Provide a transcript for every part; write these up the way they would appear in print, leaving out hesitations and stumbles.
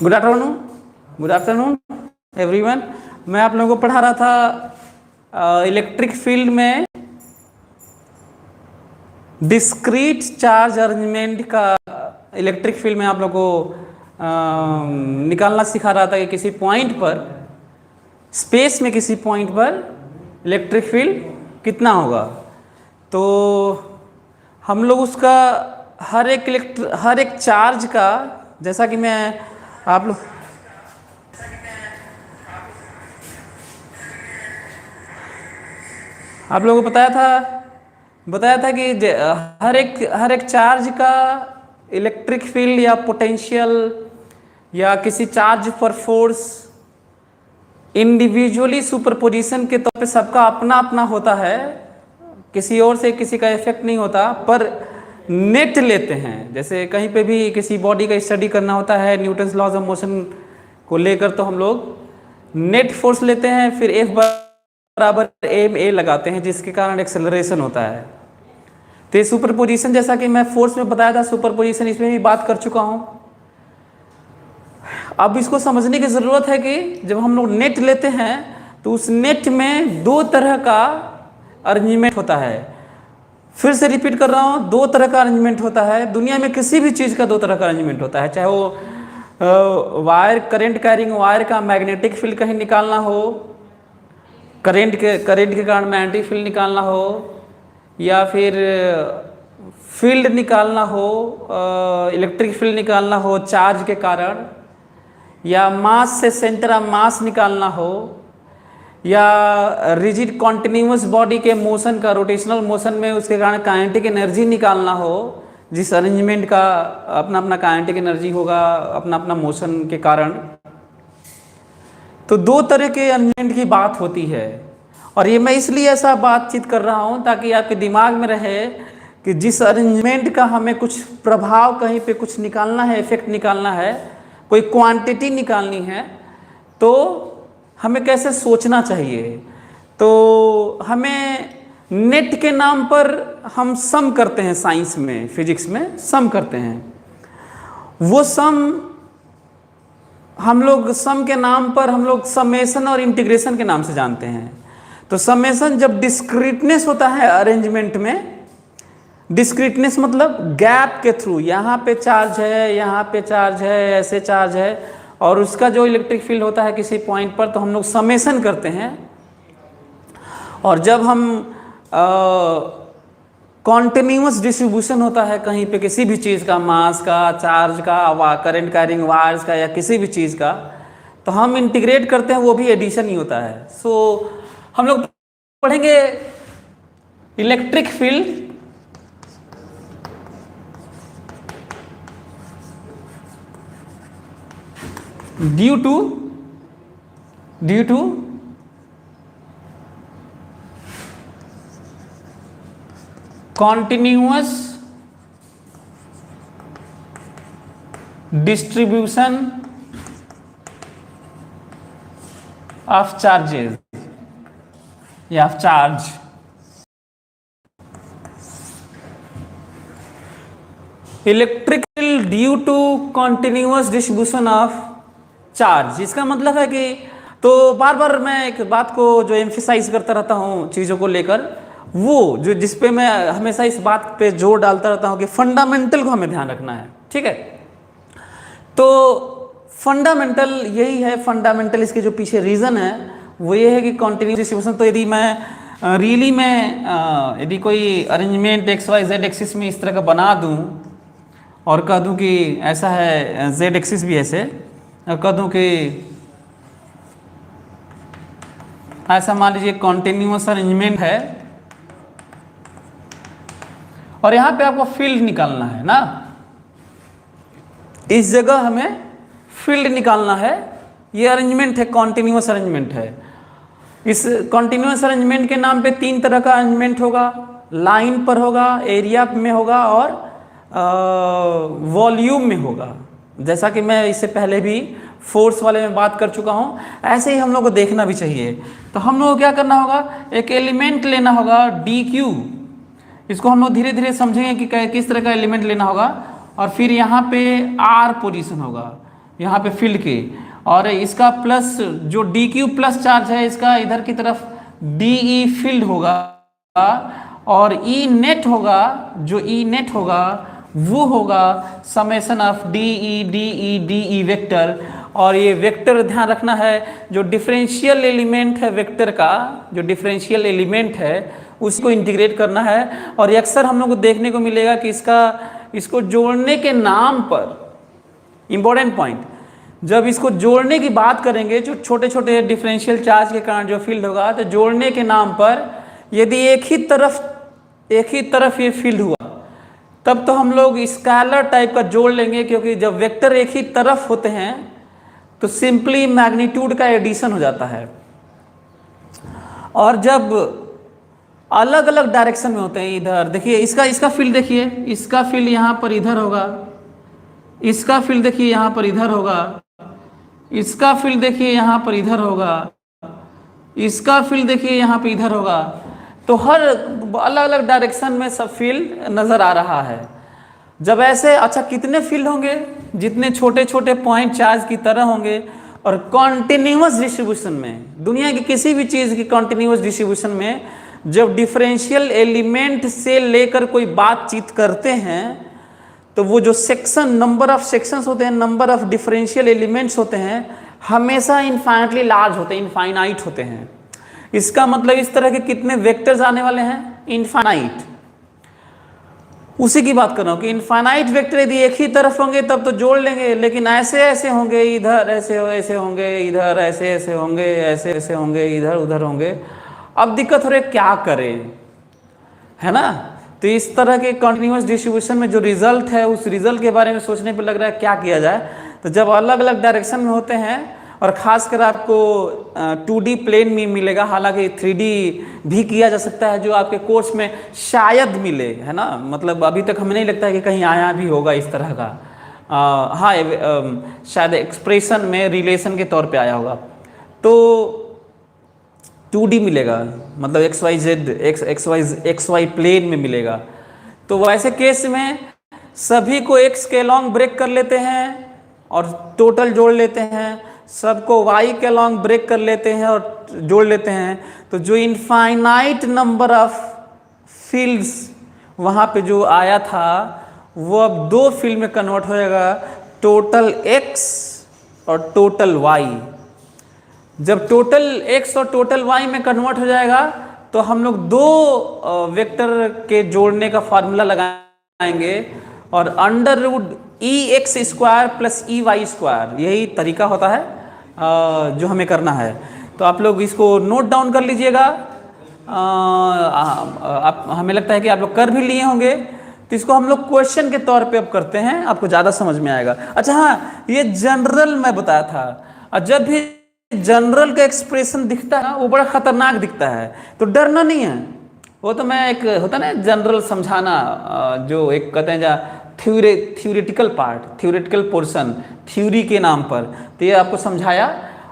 Good afternoon, good afternoon everyone. मैं आप लोगों को पढ़ा रहा था इलेक्ट्रिक फील्ड में डिस्क्रीट चार्ज अरेंजमेंट का। इलेक्ट्रिक फील्ड में आप लोगों को निकालना सिखा रहा था कि किसी पॉइंट पर, स्पेस में किसी पॉइंट पर इलेक्ट्रिक फील्ड कितना होगा। तो हम लोग उसका हर एक चार्ज का, जैसा कि मैं आप लोगों को बताया था कि हर एक चार्ज का इलेक्ट्रिक फील्ड या पोटेंशियल या किसी चार्ज पर फोर्स इंडिविजुअली सुपरपोजिशन के तौर पे सबका अपना अपना होता है, किसी और से किसी का इफेक्ट नहीं होता, पर नेट लेते हैं। जैसे कहीं पे भी किसी बॉडी का स्टडी करना होता है न्यूटन्स लॉज ऑफ मोशन को लेकर, तो हम लोग नेट फोर्स लेते हैं, फिर F बराबर ma लगाते हैं, जिसके कारण एक्सेलरेशन होता है। तो ये सुपरपोजिशन, जैसा कि मैं फोर्स में बताया था सुपरपोजिशन, इसमें भी बात कर चुका हूं। अब इसको समझने की ज़रूरत है कि जब हम लोग नेट लेते हैं तो उस नेट में दो तरह का अरेंजमेंट होता है। फिर से रिपीट कर रहा हूँ, दो तरह का अरेंजमेंट होता है। दुनिया में किसी भी चीज़ का दो तरह का अरेंजमेंट होता है, चाहे वो वायर, करंट कैरिंग वायर का मैग्नेटिक फील्ड कहीं निकालना हो, करंट के कारण मैग्नेटिक फील्ड निकालना हो, या फिर फील्ड निकालना हो, इलेक्ट्रिक फील्ड निकालना हो चार्ज के कारण, या मास से सेंटर ऑफ मास निकालना हो, या रिजिड कॉन्टिन्यूस बॉडी के मोशन का, रोटेशनल मोशन में उसके कारण काइनेटिक एनर्जी निकालना हो, जिस अरेंजमेंट का अपना अपना काइनेटिक एनर्जी होगा अपना अपना मोशन के कारण। तो दो तरह के अरेंजमेंट की बात होती है, और ये मैं इसलिए ऐसा बातचीत कर रहा हूँ ताकि आपके दिमाग में रहे कि जिस अरेंजमेंट का हमें कुछ प्रभाव, कहीं पे कुछ निकालना है, इफेक्ट निकालना है, कोई क्वांटिटी निकालनी है, तो हमें कैसे सोचना चाहिए। तो हमें नेट के नाम पर हम सम करते हैं, साइंस में, फिजिक्स में सम करते हैं। वो सम हम लोग सम के नाम पर हम लोग समेशन और इंटीग्रेशन के नाम से जानते हैं। तो समेशन जब डिस्क्रीटनेस होता है अरेंजमेंट में, डिस्क्रीटनेस मतलब गैप के थ्रू, यहाँ पे चार्ज है, यहाँ पे चार्ज है, ऐसे चार्ज है, और उसका जो इलेक्ट्रिक फील्ड होता है किसी पॉइंट पर, तो हम लोग समेशन करते हैं। और जब हम कॉन्टिन्यूस डिस्ट्रीब्यूशन होता है कहीं पे किसी भी चीज़ का, मास का, चार्ज का, करंट कैरिंग वायर्स का, या किसी भी चीज़ का, तो हम इंटीग्रेट करते हैं, वो भी एडिशन ही होता है। सो हम लोग पढ़ेंगे electric field due to continuous distribution of charges या of charge। Electrical due to continuous distribution of charge, इसका मतलब है कि, तो बार बार मैं एक बात को जो एम्फिसाइज करता रहता हूँ चीज़ों को लेकर, वो जो जिस पे मैं हमेशा इस बात पे जोर डालता रहता हूँ कि फंडामेंटल को हमें ध्यान रखना है, ठीक है। तो फंडामेंटल यही है, फंडामेंटल इसके जो पीछे रीज़न है वो ये है कि कॉन्टिन्यूस डिस्ट्रीब्यूशन। तो यदि मैं रियली में यदि कोई arrangement x y z axis में इस तरह का बना दूँ और कह दूँ कि ऐसा है, जेड एक्सिस भी ऐसे, और कह दूँ कि ऐसा मान लीजिए कॉन्टिन्यूस अरेंजमेंट है, और यहाँ पे आपको फील्ड निकालना है ना, इस जगह हमें फील्ड निकालना है। ये अरेंजमेंट है, कॉन्टिन्यूस अरेंजमेंट है। इस कॉन्टिन्यूस अरेंजमेंट के नाम पे तीन तरह का अरेंजमेंट होगा, लाइन पर होगा, एरिया में होगा, और वॉल्यूम में होगा। जैसा कि मैं इससे पहले भी फोर्स वाले में बात कर चुका हूँ, ऐसे ही हम लोग को देखना भी चाहिए। तो हम लोग को क्या करना होगा, एक एलिमेंट लेना होगा DQ, इसको हम लोग धीरे धीरे समझेंगे कि किस तरह का एलिमेंट लेना होगा, और फिर यहाँ पे R पोजीशन होगा। यहाँ पे फील्ड की, और इसका प्लस जो डी क्यू प्लस चार्ज है इसका इधर की तरफ डी ई फील्ड होगा, और ई नेट होगा, जो ई नेट होगा वो होगा summation of D E vector. और ये वेक्टर ध्यान रखना है, जो डिफरेंशियल एलिमेंट है वेक्टर का, जो डिफरेंशियल एलिमेंट है उसको इंटीग्रेट करना है। और अक्सर हम लोग को देखने को मिलेगा कि इसको जोड़ने के नाम पर, इंपॉर्टेंट पॉइंट, जब इसको जोड़ने की बात करेंगे, जो छोटे छोटे डिफरेंशियल चार्ज के कारण जो फील्ड होगा, तो जोड़ने के नाम पर यदि एक ही तरफ ये फील्ड हुआ तब तो हम लोग स्केलर टाइप का जोड़ लेंगे, क्योंकि जब वेक्टर एक ही तरफ होते हैं तो सिंपली मैग्नीट्यूड का एडिशन हो जाता है। और जब अलग अलग डायरेक्शन में होते हैं, इधर देखिए इसका फील्ड देखिए, इसका फील्ड यहाँ पर इधर होगा, इसका फील्ड देखिए यहाँ पर इधर होगा, इसका फील्ड देखिए यहाँ पर इधर होगा, इसका फील्ड देखिए यहाँ पर इधर होगा। तो हर अलग अलग डायरेक्शन में सब फील्ड नजर आ रहा है। जब ऐसे, अच्छा कितने फील्ड होंगे? जितने छोटे छोटे पॉइंट चार्ज की तरह होंगे। और कॉन्टिन्यूअस डिस्ट्रीब्यूशन में, दुनिया की किसी भी चीज की कॉन्टिन्यूअस डिस्ट्रीब्यूशन में जब डिफरेंशियल एलिमेंट से लेकर कोई बातचीत करते हैं तो वो जो सेक्शन, नंबर ऑफ सेक्शंस होते हैं, नंबर ऑफ डिफरेंशियल एलिमेंट्स होते हैं, हमेशा इनफाइनाइटली लार्ज होते हैं, इनफाइनाइट होते हैं। इसका मतलब इस तरह के कितने वेक्टर्स आने वाले हैं? इनफाइनाइट। उसी की बात कर रहा हूं कि इनफाइनाइट वेक्टर यदि एक ही तरफ होंगे तब तो जोड़ लेंगे, लेकिन ऐसे ऐसे होंगे, इधर ऐसे ऐसे होंगे, इधर ऐसे ऐसे होंगे, ऐसे ऐसे होंगे, इधर उधर होंगे। अब दिक्कत हो रही है क्या करें, है ना? तो इस तरह के कंटिन्यूअस डिस्ट्रीब्यूशन में जो रिजल्ट है, उस रिजल्ट के बारे में सोचने पर लग रहा है क्या किया जाए। तो जब अलग अलग डायरेक्शन में होते हैं, और खासकर आपको 2D प्लेन में मिलेगा, हालांकि 3D भी किया जा सकता है, जो आपके कोर्स में शायद मिले, है ना? मतलब अभी तक हमें नहीं लगता है कि कहीं आया भी होगा इस तरह का। हाँ, शायद एक्सप्रेशन में रिलेशन के तौर पे आया होगा। तो 2D मिलेगा, मतलब XY प्लेन में मिलेगा। तो वैसे केस में सभी को X के लॉन्ग ब्रेक कर लेते हैं और टोटल जोड़ लेते हैं, सबको Y के लॉन्ग ब्रेक कर लेते हैं और जोड़ लेते हैं। तो जो इनफाइनाइट नंबर ऑफ फील्ड्स वहाँ पे जो आया था वो अब दो फील्ड में कन्वर्ट हो जाएगा, टोटल X और टोटल Y। जब टोटल X और टोटल Y में कन्वर्ट हो जाएगा तो हम लोग दो वेक्टर के जोड़ने का फॉर्मूला लगाएंगे, और under root EX square plus EY square, यही तरीका होता है जो हमें करना है। तो आप लोग इसको नोट डाउन कर लीजिएगा। हमें लगता है कि आप लोग कर भी लिए होंगे। तो इसको हम लोग क्वेश्चन के तौर पे अब करते हैं, आपको ज़्यादा समझ में आएगा। अच्छा हाँ, ये जनरल मैं बताया था, और जब भी जनरल का एक्सप्रेशन दिखता है वो बड़ा खतरनाक दिखता है, तो डरना नहीं है। वो तो मैं एक होता ना जनरल समझाना, जो एक कहते हैं जा theoretical part, theoretical portion, theory के नाम पर, तो ये आपको समझाया।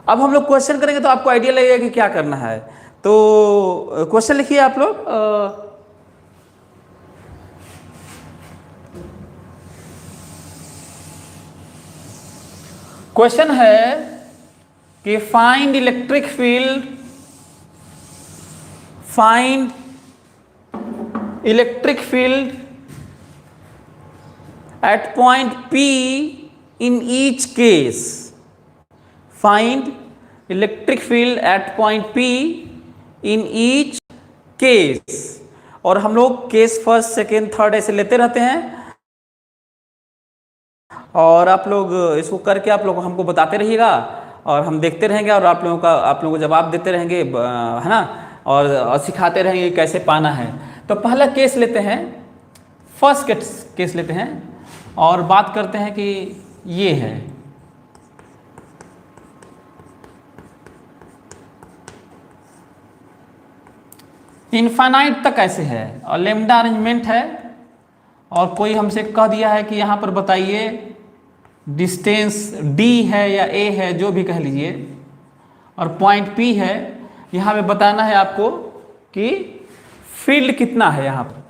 अब हम लोग क्वेश्चन करेंगे तो आपको आइडिया लगेगा कि क्या करना है। तो क्वेश्चन लिखिए आप लोग। क्वेश्चन है कि find electric field, find electric field at point P in each case. Find electric field at point P in each case. और हम लोग केस फर्स्ट, सेकेंड, थर्ड ऐसे लेते रहते हैं, और आप लोग इसको करके आप लोग हमको बताते रहिएगा और हम देखते रहेंगे, और आप लोगों को जवाब देते रहेंगे, है ना? और सिखाते रहेंगे कैसे पाना है। तो पहला केस लेते हैं, फर्स्ट केस लेते हैं और बात करते हैं कि ये है इनफाइनाइट तक ऐसे है, और लेमडा अरेंजमेंट है, और कोई हमसे कह दिया है कि यहाँ पर बताइए डिस्टेंस D है या A है, जो भी कह लीजिए, और पॉइंट P है। यहाँ पे बताना है आपको कि फील्ड कितना है यहाँ पर,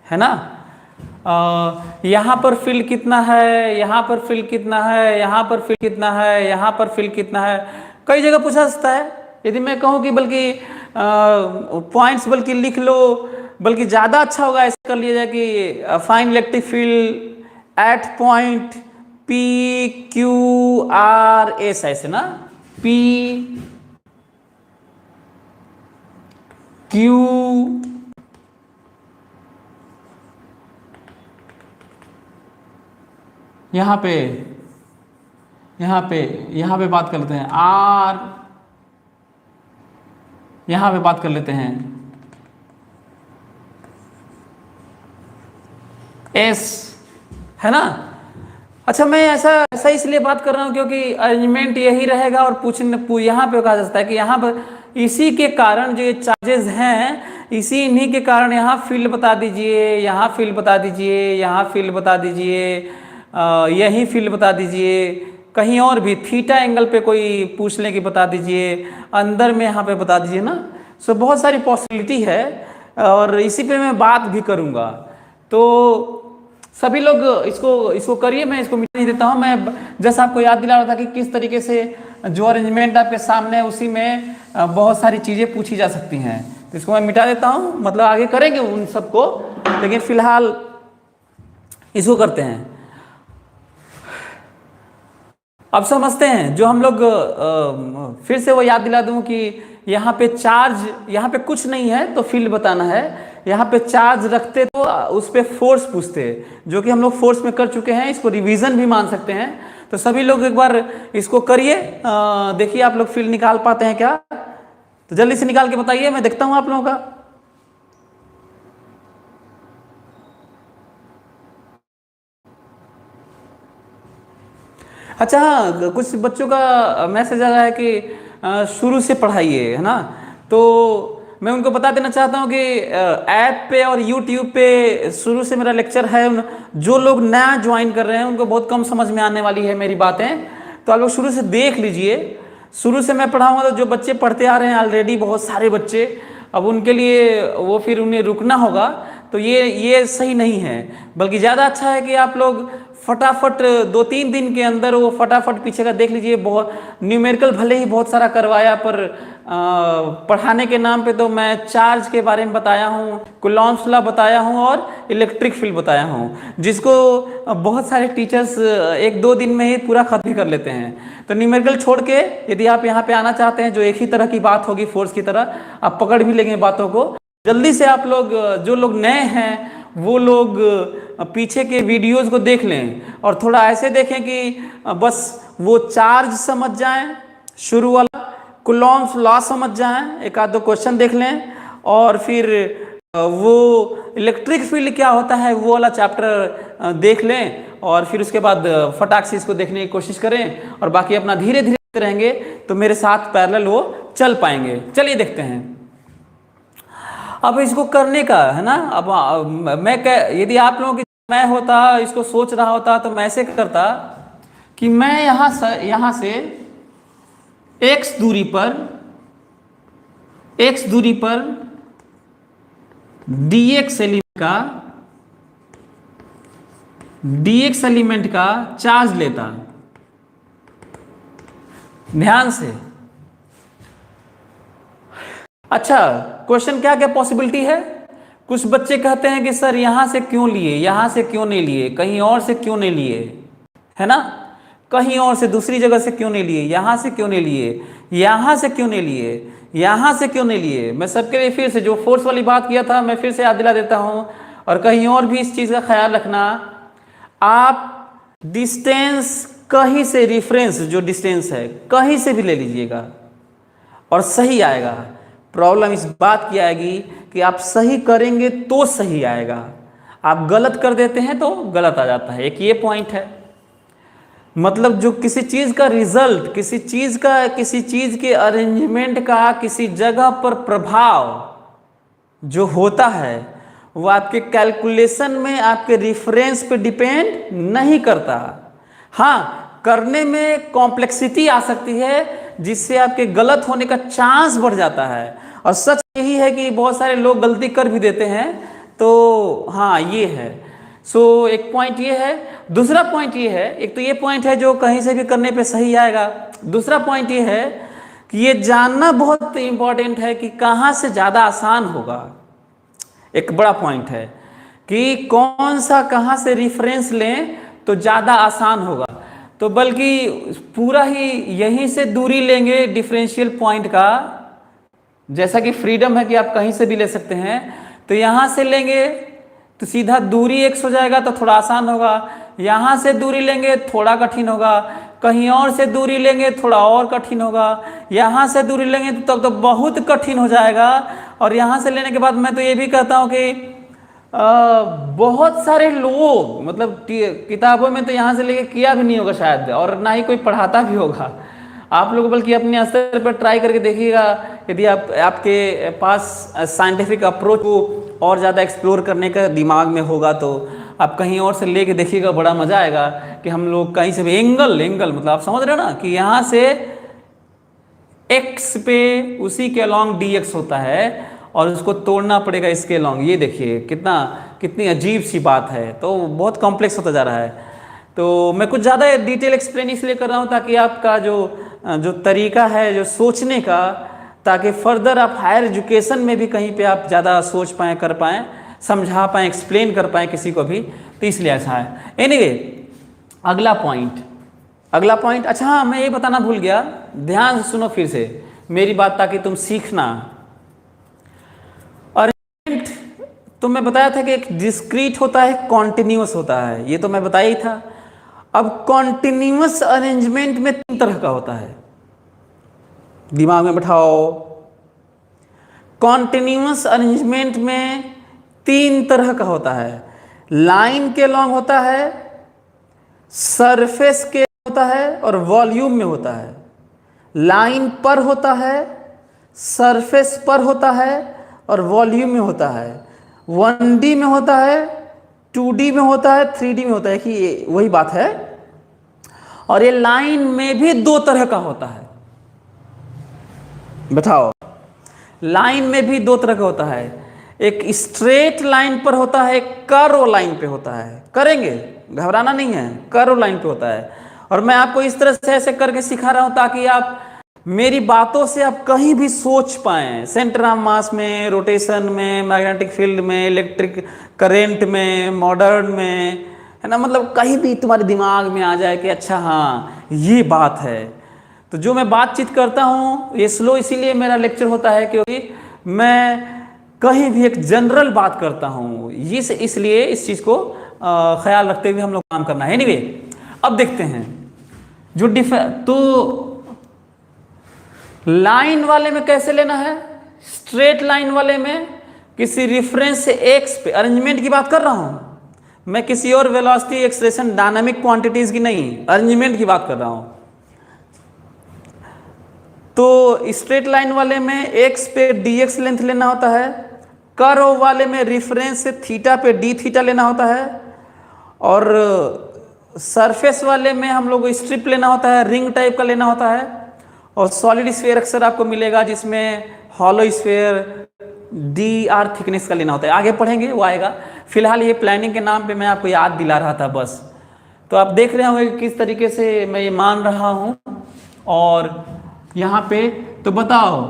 है ना? यहाँ पर फील्ड कितना है, यहाँ पर फील्ड कितना है, यहाँ पर फील्ड कितना है, यहाँ पर फील्ड कितना है, कई जगह पूछा सकता है। यदि मैं कहूँ कि बल्कि पॉइंट्स बल्कि लिख लो, बल्कि ज़्यादा अच्छा होगा ऐसा कर लिया जाए कि find electric field at point P Q R S, ऐसे ना, पी क्यू यहाँ पे बात कर लेते हैं, आर यहाँ पे बात कर लेते हैं, एस, है ना। अच्छा, मैं ऐसा इसलिए बात कर रहा हूँ क्योंकि अरेंजमेंट यही रहेगा और यहाँ पे कहा जा सकता है कि यहाँ पर इसी के कारण जो ये चार्जेस हैं, इन्हीं के कारण यहाँ फील्ड बता दीजिए, यहाँ फील्ड बता दीजिए, यहाँ फील्ड बता दीजिए, यही फील्ड बता दीजिए, कहीं और भी थीटा एंगल पे कोई पूछ ले कि बता दीजिए, अंदर में यहाँ पे बता दीजिए ना। सो बहुत सारी पॉसिबिलिटी है और इसी पे मैं बात भी करूँगा। तो सभी लोग इसको करिए, मैं इसको मिटा नहीं देता हूँ। मैं जैसा आपको याद दिला रहा था कि किस तरीके से जो अरेंजमेंट आपके सामने है उसी में बहुत सारी चीज़ें पूछी जा सकती हैं, तो इसको मैं मिटा देता हूँ। मतलब आगे करेंगे उन सबको, लेकिन फिलहाल इसको करते हैं। अब समझते हैं जो हम लोग फिर से वो याद दिला दूं कि यहाँ पे चार्ज, यहाँ पे कुछ नहीं है तो फील्ड बताना है, यहाँ पे चार्ज रखते तो उस पर फोर्स पूछते, जो कि हम लोग फोर्स में कर चुके हैं, इसको रिवीजन भी मान सकते हैं। तो सभी लोग एक बार इसको करिए, देखिए आप लोग फील्ड निकाल पाते हैं क्या, तो जल्दी से निकाल के बताइए, मैं देखता हूँ आप लोगों का। अच्छा हाँ, कुछ बच्चों का मैसेज आ रहा है कि शुरू से पढ़ाइए, है ना। तो मैं उनको बता देना चाहता हूँ कि ऐप पे और यूट्यूब पे शुरू से मेरा लेक्चर है। जो लोग नया ज्वाइन कर रहे हैं उनको बहुत कम समझ में आने वाली है मेरी बातें, तो आप लोग शुरू से देख लीजिए। शुरू से मैं पढ़ाऊँगा तो जो बच्चे पढ़ते आ रहे हैं ऑलरेडी, बहुत सारे बच्चे, अब उनके लिए वो फिर उन्हें रुकना होगा, तो ये सही नहीं है। बल्कि ज़्यादा अच्छा है कि आप लोग फटाफट 2-3 दिन के अंदर वो फटाफट पीछे का देख लीजिए। बहुत न्यूमेरिकल भले ही बहुत सारा करवाया, पर पढ़ाने के नाम पे तो मैं चार्ज के बारे में बताया हूँ, कूलॉम्स लॉ बताया हूँ और इलेक्ट्रिक फील्ड बताया हूँ, जिसको बहुत सारे टीचर्स 1-2 दिन में ही पूरा खत्म भी कर लेते हैं। तो न्यूमेरिकल छोड़ के यदि आप यहाँ पे आना चाहते हैं, जो एक ही तरह की बात होगी फोर्स की तरह, आप पकड़ भी लेंगे बातों को। जल्दी से आप लोग, जो लोग नए हैं वो लोग पीछे के वीडियोस को देख लें और थोड़ा ऐसे देखें कि बस वो चार्ज समझ जाएं, शुरू वाला कूलॉम्स लॉ समझ जाएं, एक आध दो क्वेश्चन देख लें, और फिर वो इलेक्ट्रिक फील्ड क्या होता है वो वाला चैप्टर देख लें, और फिर उसके बाद फटाक से इसको देखने की कोशिश करें, और बाकी अपना धीरे धीरे रहेंगे तो मेरे साथ पैरेलल वो चल पाएंगे। चलिए देखते हैं अब इसको करने का, है ना। अब यदि आप लोगों की मैं होता, इसको सोच रहा होता, तो मैं ऐसे करता कि मैं यहाँ से x दूरी पर dx एलिमेंट का चार्ज लेता। ध्यान से, अच्छा क्वेश्चन क्या क्या पॉसिबिलिटी है। कुछ बच्चे कहते हैं कि सर यहाँ से क्यों लिए, यहाँ से क्यों नहीं लिए, कहीं और से क्यों नहीं लिए, है ना, कहीं और से दूसरी जगह से क्यों नहीं लिए, यहाँ से क्यों नहीं लिए, यहाँ से क्यों नहीं लिए, यहाँ से क्यों नहीं लिए। मैं सबके लिए फिर से जो फोर्स वाली बात किया था मैं फिर से याद दिला देता हूँ, और कहीं और भी इस चीज़ का ख्याल रखना। आप डिस्टेंस कहीं से, रेफरेंस जो डिस्टेंस है कहीं से भी ले लीजिएगा और सही आएगा। प्रॉब्लम इस बात की आएगी कि आप सही करेंगे तो सही आएगा, आप गलत कर देते हैं तो गलत आ जाता है। एक ये पॉइंट है। मतलब जो किसी चीज़ का रिजल्ट, किसी चीज़ के अरेंजमेंट का किसी जगह पर प्रभाव जो होता है वो आपके कैलकुलेशन में, आपके रेफरेंस पे डिपेंड नहीं करता। हाँ, करने में कॉम्प्लेक्सिटी आ सकती है जिससे आपके गलत होने का चांस बढ़ जाता है, और सच यही है कि बहुत सारे लोग गलती कर भी देते हैं। तो हाँ ये है, सो एक पॉइंट ये है। दूसरा पॉइंट ये है, एक तो ये पॉइंट है जो कहीं से भी करने पे सही आएगा। दूसरा पॉइंट ये है कि ये जानना बहुत इंपॉर्टेंट है कि कहाँ से ज़्यादा आसान होगा। एक बड़ा पॉइंट है कि कौन सा कहाँ से रेफरेंस लें तो ज़्यादा आसान होगा। तो बल्कि पूरा ही यहीं से दूरी लेंगे डिफरेंशियल पॉइंट का, जैसा कि फ्रीडम है कि आप कहीं से भी ले सकते हैं, तो यहाँ से लेंगे तो सीधा दूरी x हो जाएगा तो थोड़ा आसान होगा। यहाँ से दूरी लेंगे थोड़ा कठिन होगा, कहीं और से दूरी लेंगे थोड़ा और कठिन होगा, यहाँ से दूरी लेंगे तो तब तो बहुत कठिन हो जाएगा। और यहाँ से लेने के बाद मैं तो ये भी कहता हूँ कि बहुत सारे लोग मतलब किताबों में तो यहाँ से लेके किया भी नहीं होगा शायद, और ना ही कोई पढ़ाता भी होगा। आप लोग बल्कि अपने स्तर पर ट्राई करके देखिएगा, यदि आपके पास साइंटिफिक अप्रोच को और ज़्यादा एक्सप्लोर करने का दिमाग में होगा तो आप कहीं और से लेके देखिएगा, बड़ा मज़ा आएगा कि हम लोग कहीं से भी एंगल मतलब आप समझ रहे हो ना कि यहाँ से x पे उसी के अलॉन्ग dx होता है और उसको तोड़ना पड़ेगा इसके अलॉन्ग। ये देखिए कितनी अजीब सी बात है, तो बहुत कॉम्प्लेक्स होता जा रहा है। तो मैं कुछ ज़्यादा डिटेल एक्सप्लेन इसलिए कर रहा हूँ ताकि आपका जो तरीका है जो सोचने का, ताकि फर्दर आप हायर एजुकेशन में भी कहीं पे आप ज़्यादा सोच पाएँ, कर पाएँ, समझा पाएँ, एक्सप्लेन कर पाएँ किसी को भी, तो इसलिए ऐसा है। एनीवे, अगला पॉइंट अच्छा हाँ, मैं ये बताना भूल गया, ध्यान से सुनो फिर से मेरी बात ताकि तुम सीखना। अरेंजमेंट तो मैं बताया था कि एक डिस्क्रीट होता है, कॉन्टिन्यूअस होता है, ये तो मैं बताया ही था। अब कॉन्टिन्यूअस अरेंजमेंट में 3 तरह का होता है, दिमाग में बैठाओ। कॉन्टिन्यूअस अरेंजमेंट में 3 तरह का होता है। लाइन के लॉन्ग होता है, सरफेस के होता है और वॉल्यूम में होता है। लाइन पर होता है, सरफेस पर होता है और वॉल्यूम में होता है। 1D में होता है, 2D में होता है, 3D में होता है, कि वही बात है। और ये लाइन में भी 2 तरह का होता है, बताओ। लाइन में भी 2 तरह का होता है, एक स्ट्रेट लाइन पर होता है, एक कर्व लाइन पे होता है। करेंगे, घबराना नहीं है, कर्व लाइन पे होता है। और मैं आपको इस तरह से ऐसे करके सिखा रहा हूं ताकि आप मेरी बातों से आप कहीं भी सोच पाएं, सेंटर ऑफ मास में, रोटेशन में, मैग्नेटिक फील्ड में, इलेक्ट्रिक करंट में, मॉडर्न में, है ना, मतलब कहीं भी तुम्हारे दिमाग में आ जाए कि अच्छा हाँ ये बात है। तो जो मैं बातचीत करता हूँ ये स्लो इसीलिए मेरा लेक्चर होता है क्योंकि मैं कहीं भी एक जनरल बात करता हूँ, इसलिए इस चीज़ को ख्याल रखते हुए हम लोग काम करना है। एनीवे, अब देखते हैं जो तो लाइन वाले में कैसे लेना है। स्ट्रेट लाइन वाले में किसी रेफरेंस से एक्स पे, अरेंजमेंट की बात कर रहा हूँ मैं, किसी और वेलोसिटी, एक्सेलरेशन, डायनामिक क्वांटिटीज की नहीं, अरेंजमेंट की बात कर रहा हूँ। तो स्ट्रेट लाइन वाले में एक्स पे dx लेंथ लेना होता है, कर्व वाले में रेफरेंस से थीटा पे d थीटा लेना होता है, और सरफेस वाले में हम लोग को स्ट्रिप लेना होता है, रिंग टाइप का लेना होता है। और सॉलिड स्फीयर अक्सर आपको मिलेगा जिसमें हॉलो स्फीयर dr थिकनेस का लेना होता है। आगे पढ़ेंगे वो आएगा, फिलहाल ये प्लानिंग के नाम पे मैं आपको याद दिला रहा था बस। तो आप देख रहे होंगे किस तरीके से मैं ये मान रहा हूँ। और यहाँ पे तो बताओ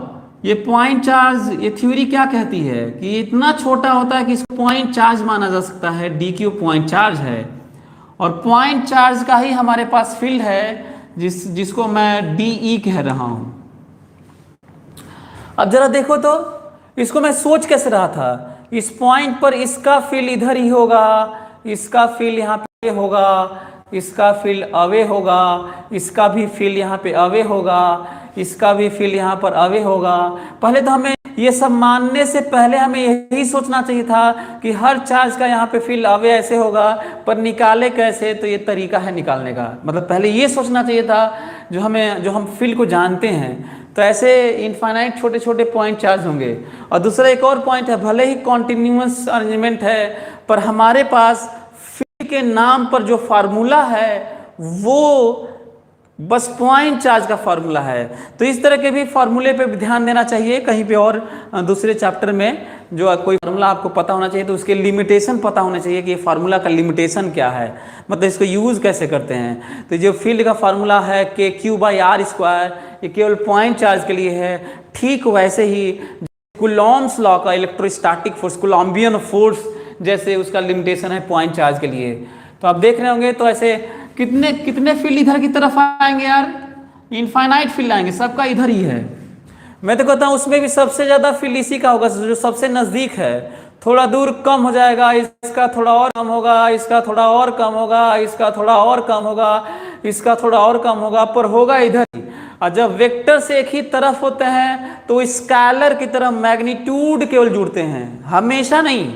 ये पॉइंट चार्ज, ये थ्योरी क्या कहती है कि इतना छोटा होता है कि इसको पॉइंट चार्ज माना जा सकता है, dq पॉइंट चार्ज है। और पॉइंट चार्ज का ही हमारे पास फील्ड है जिसको मैं dE कह रहा हूं। अब जरा देखो तो इसको मैं सोच कैसे रहा था, इस पॉइंट पर इसका फील्ड इधर ही होगा, इसका फील्ड यहाँ पे होगा, इसका फील्ड अवे होगा, इसका भी फील्ड यहाँ पे अवे होगा, इसका भी फील्ड यहाँ पर अवे होगा। पहले तो हमें ये सब मानने से पहले हमें यही सोचना चाहिए था कि हर चार्ज का यहाँ पे फील्ड अवे ऐसे होगा, पर निकाले कैसे, तो ये तरीका है निकालने का। मतलब पहले ये सोचना चाहिए था जो हम फील्ड को जानते हैं। तो ऐसे इनफाइनाइट छोटे छोटे पॉइंट चार्ज होंगे। और दूसरा एक और पॉइंट है, भले ही कॉन्टिन्यूअस अरेंजमेंट है पर हमारे पास फील्ड के नाम पर जो फार्मूला है वो बस पॉइंट चार्ज का फार्मूला है। तो इस तरह के भी फार्मूले पे भी ध्यान देना चाहिए, कहीं पे और दूसरे चैप्टर में जो कोई फार्मूला आपको पता होना चाहिए तो उसके लिमिटेशन पता होना चाहिए कि ये फार्मूला का लिमिटेशन क्या है, मतलब इसको यूज़ कैसे करते हैं। तो जो फील्ड का फार्मूला है KQ/R², ये केवल पॉइंट चार्ज के लिए है। ठीक वैसे ही कूलॉम्स लॉ का इलेक्ट्रोस्टैटिक फोर्स, कूलॉम्बियन फोर्स जैसे उसका लिमिटेशन है पॉइंट चार्ज के लिए। तो आप देख रहे होंगे तो ऐसे कितने कितने फील्ड इधर की तरफ आएंगे यार, इनफाइनाइट फील्ड आएंगे, सबका इधर ही है। मैं तो कहता हूँ उसमें भी सबसे ज़्यादा फील्ड इसी का होगा जो सबसे नज़दीक है। थोड़ा दूर कम हो जाएगा, इसका थोड़ा और कम होगा, इसका थोड़ा और कम होगा, इसका थोड़ा और कम होगा, इसका थोड़ा और कम होगा, पर होगा इधर ही। और जब वेक्टर से एक ही तरफ होते हैं तो स्केलर की तरह मैग्नीट्यूड केवल जुड़ते हैं, हमेशा नहीं।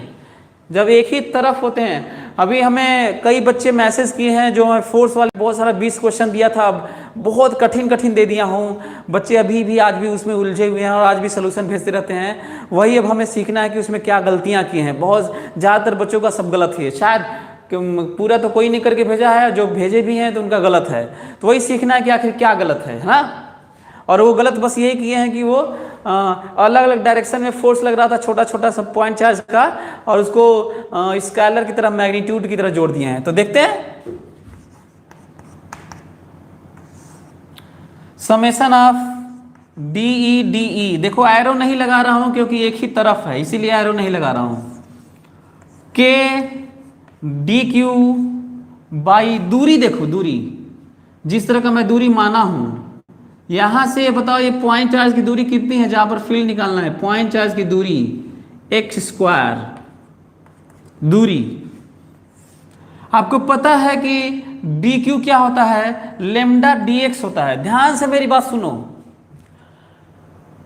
जब एक ही तरफ होते हैं, अभी हमें कई बच्चे मैसेज किए हैं जो हमें फोर्स वाले बहुत सारा 20 क्वेश्चन दिया था, बहुत कठिन कठिन दे दिया हूँ, बच्चे अभी भी आज भी उसमें उलझे हुए हैं और आज भी सलूशन भेजते रहते हैं। वही अब हमें सीखना है कि उसमें क्या गलतियाँ की हैं। बहुत ज़्यादातर बच्चों का सब गलत है, शायद पूरा तो कोई नहीं करके भेजा है, जो भेजे भी हैं तो उनका गलत है। तो वही सीखना है कि आखिर क्या गलत है ना। और वो गलत बस यही किए हैं कि वो अलग अलग डायरेक्शन में फोर्स लग रहा था छोटा छोटा सब पॉइंट चार्ज का, और उसको स्केलर की तरह मैग्नीट्यूड की तरह जोड़ दिए हैं। तो देखते हैं समेशन ऑफ DE, देखो एरो नहीं लगा रहा हूं क्योंकि एक ही तरफ है, इसीलिए एरो नहीं लगा रहा हूं। K DQ बाई दूरी, देखो दूरी जिस तरह का मैं दूरी माना हूं, यहां से बताओ ये पॉइंट चार्ज की दूरी कितनी है जहां पर फील्ड निकालना है। पॉइंट चार्ज की दूरी x² दूरी। आपको पता है कि dq क्या होता है, लेमडा dx होता है। ध्यान से मेरी बात सुनो,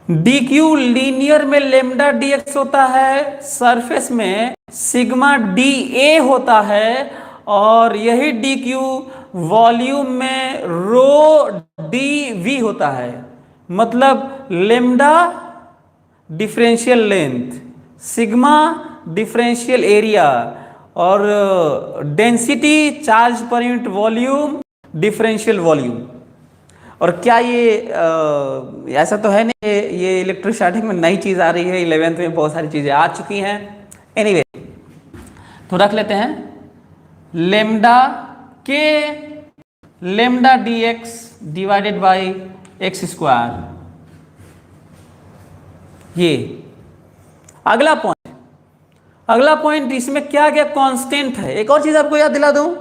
dq लीनियर में लेमडा dx होता है, सरफेस में सिग्मा dA होता है, और यही dq वॉल्यूम में रो dV होता है। मतलब lambda differential length, sigma differential area, और density charge per unit volume differential volume. और क्या ये ऐसा तो है नहीं, ये इलेक्ट्रोस्टैटिक में नई चीज़ आ रही है, 11th में बहुत सारी चीज़ें आ चुकी हैं। एनीवे तो रख लेते हैं लेमडा के lambda dx divided by x²। ये अगला पॉइंट इसमें क्या क्या कांस्टेंट है। एक और चीज आपको याद दिला दूं,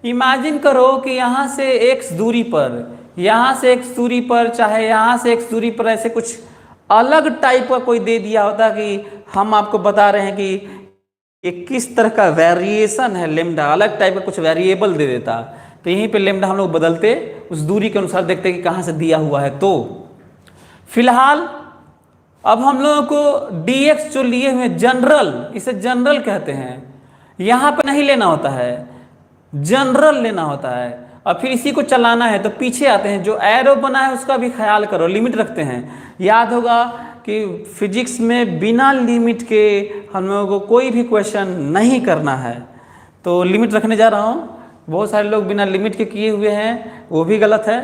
इमेजिन करो कि यहां से x दूरी पर, यहां से x दूरी पर, चाहे यहां से x दूरी पर ऐसे कुछ अलग टाइप का कोई दे दिया होता कि हम आपको बता रहे हैं कि ये किस तरह का वेरिएशन है लेमडा, अलग टाइप का कुछ वेरिएबल दे देता, तो यहीं पे लेमडा हम लोग बदलते, उस दूरी के अनुसार देखते कि कहाँ से दिया हुआ है। तो फिलहाल अब हम लोगों को dx जो लिए हुए जनरल, इसे जनरल कहते हैं, यहाँ पे नहीं लेना होता है, जनरल लेना होता है, और फिर इसी को चलाना है। तो पीछे आते हैं, जो एरो बना है उसका भी ख्याल करो, लिमिट रखते हैं। याद होगा कि फिजिक्स में बिना लिमिट के हम लोगों को कोई भी क्वेश्चन नहीं करना है, तो लिमिट रखने जा रहा हूँ। बहुत सारे लोग बिना लिमिट के किए हुए हैं, वो भी गलत है।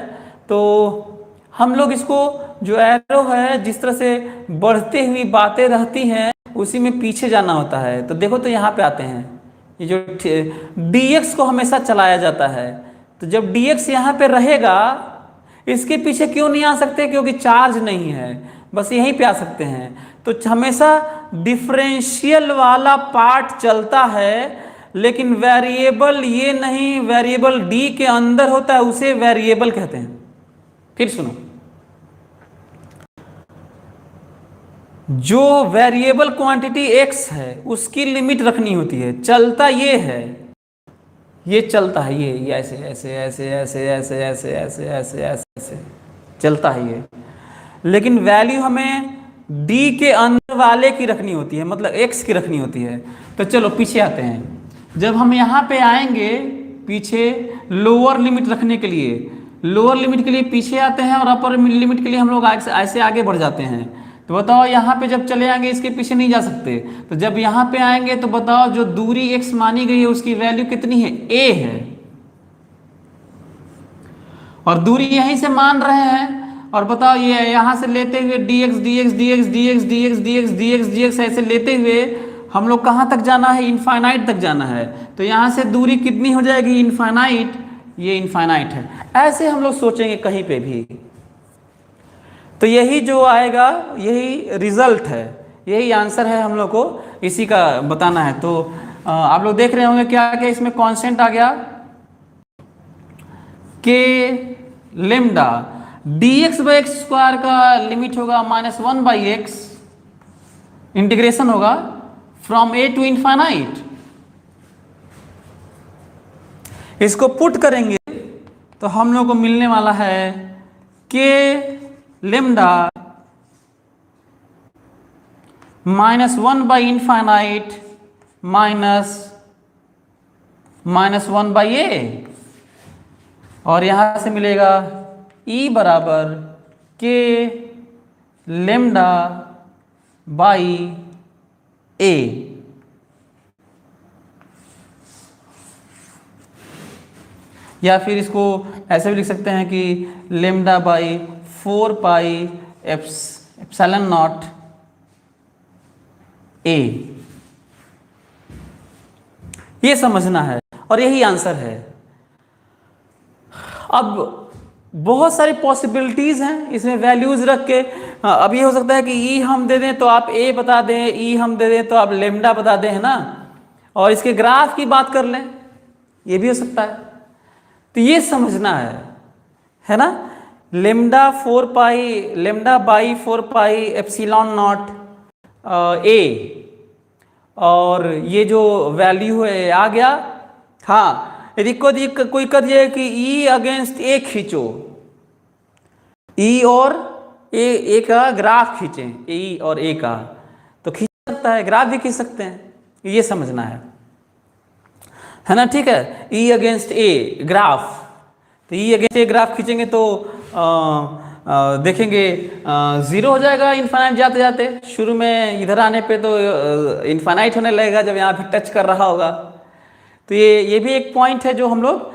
तो हम लोग इसको जो एरो है जिस तरह से बढ़ती हुई बातें रहती हैं उसी में पीछे जाना होता है। तो देखो तो यहाँ पे आते हैं, ये जो dx को हमेशा चलाया जाता है, तो जब dx यहाँ पे रहेगा, इसके पीछे क्यों नहीं आ सकते, क्योंकि चार्ज नहीं है, बस यहीं पे आ सकते हैं। तो हमेशा डिफरेंशियल वाला पार्ट चलता है, लेकिन वेरिएबल ये नहीं, वेरिएबल d के अंदर होता है, उसे वेरिएबल कहते हैं। फिर सुनो, जो वेरिएबल क्वांटिटी x है उसकी लिमिट रखनी होती है। चलता ये है, ये चलता है, ये ऐसे ऐसे ऐसे ऐसे ऐसे ऐसे ऐसे ऐसे ऐसे ऐसे चलता है ये, लेकिन वैल्यू हमें d के अंदर वाले की रखनी होती है, मतलब x की रखनी होती है। तो चलो पीछे आते हैं। जब हम यहाँ पे आएंगे पीछे लोअर लिमिट रखने के लिए, लोअर लिमिट के लिए पीछे आते हैं, और अपर लिमिट के लिए हम लोग ऐसे आगे बढ़ जाते हैं। तो बताओ यहाँ पे जब चले आएंगे इसके पीछे नहीं जा सकते, तो जब यहाँ पे आएंगे तो बताओ जो दूरी x मानी गई है उसकी वैल्यू कितनी है, a है, और दूरी यहीं से मान रहे हैं, और बताओ ये यहाँ से लेते हुए dx dx dx dx dx dx dx dx ऐसे लेते हुए हम लोग कहाँ तक जाना है, इनफाइनाइट तक जाना है। तो यहाँ से दूरी कितनी हो जाएगी, इनफाइनाइट, ये इनफाइनाइट है। ऐसे हम लोग सोचेंगे कहीं पे भी, तो यही जो आएगा यही रिजल्ट है, यही आंसर है हम लोग को इसी का बताना है। तो आप लोग देख रहे होंगे क्या क्या इसमें कांस्टेंट आ गया, के lambda dx by x square का लिमिट होगा -1/x, इंटीग्रेशन होगा फ्रॉम a टू इनफाइनाइट। इसको पुट करेंगे तो हम लोग को मिलने वाला है के लेमडा -1 इनफाइनाइट -1/a, और यहां से मिलेगा E बराबर के लेमडा बाई a। या फिर इसको ऐसे भी लिख सकते हैं कि lambda by 4 pi epsilon not a। ये समझना है और यही आंसर है। अब बहुत सारी पॉसिबिलिटीज हैं इसमें वैल्यूज रख के। अब ये हो सकता है कि ई हम दे दें तो आप ए बता दें, ई हम दे दें तो आप लेमडा बता दें, है ना, और इसके ग्राफ की बात कर लें, ये भी हो सकता है। तो ये समझना है ना, lambda by 4 pi epsilon not a, और ये जो वैल्यू है आ गया। हाँ, यदि कोई कर दिए कि ई अगेंस्ट ए खींचो, ई और ए का ग्राफ खींचें, ई और ए का, तो खींच सकता है, ग्राफ भी खींच सकते हैं, ये समझना है ना। ठीक है, ई अगेंस्ट ए ग्राफ, तो ई अगेंस्ट ए ग्राफ खींचेंगे तो देखेंगे 0 हो जाएगा इनफाइनाइट जाते जाते। शुरू में इधर आने पे तो इनफाइनाइट होने लगेगा जब यहाँ पे टच कर रहा होगा। तो ये भी एक पॉइंट है जो हम लोग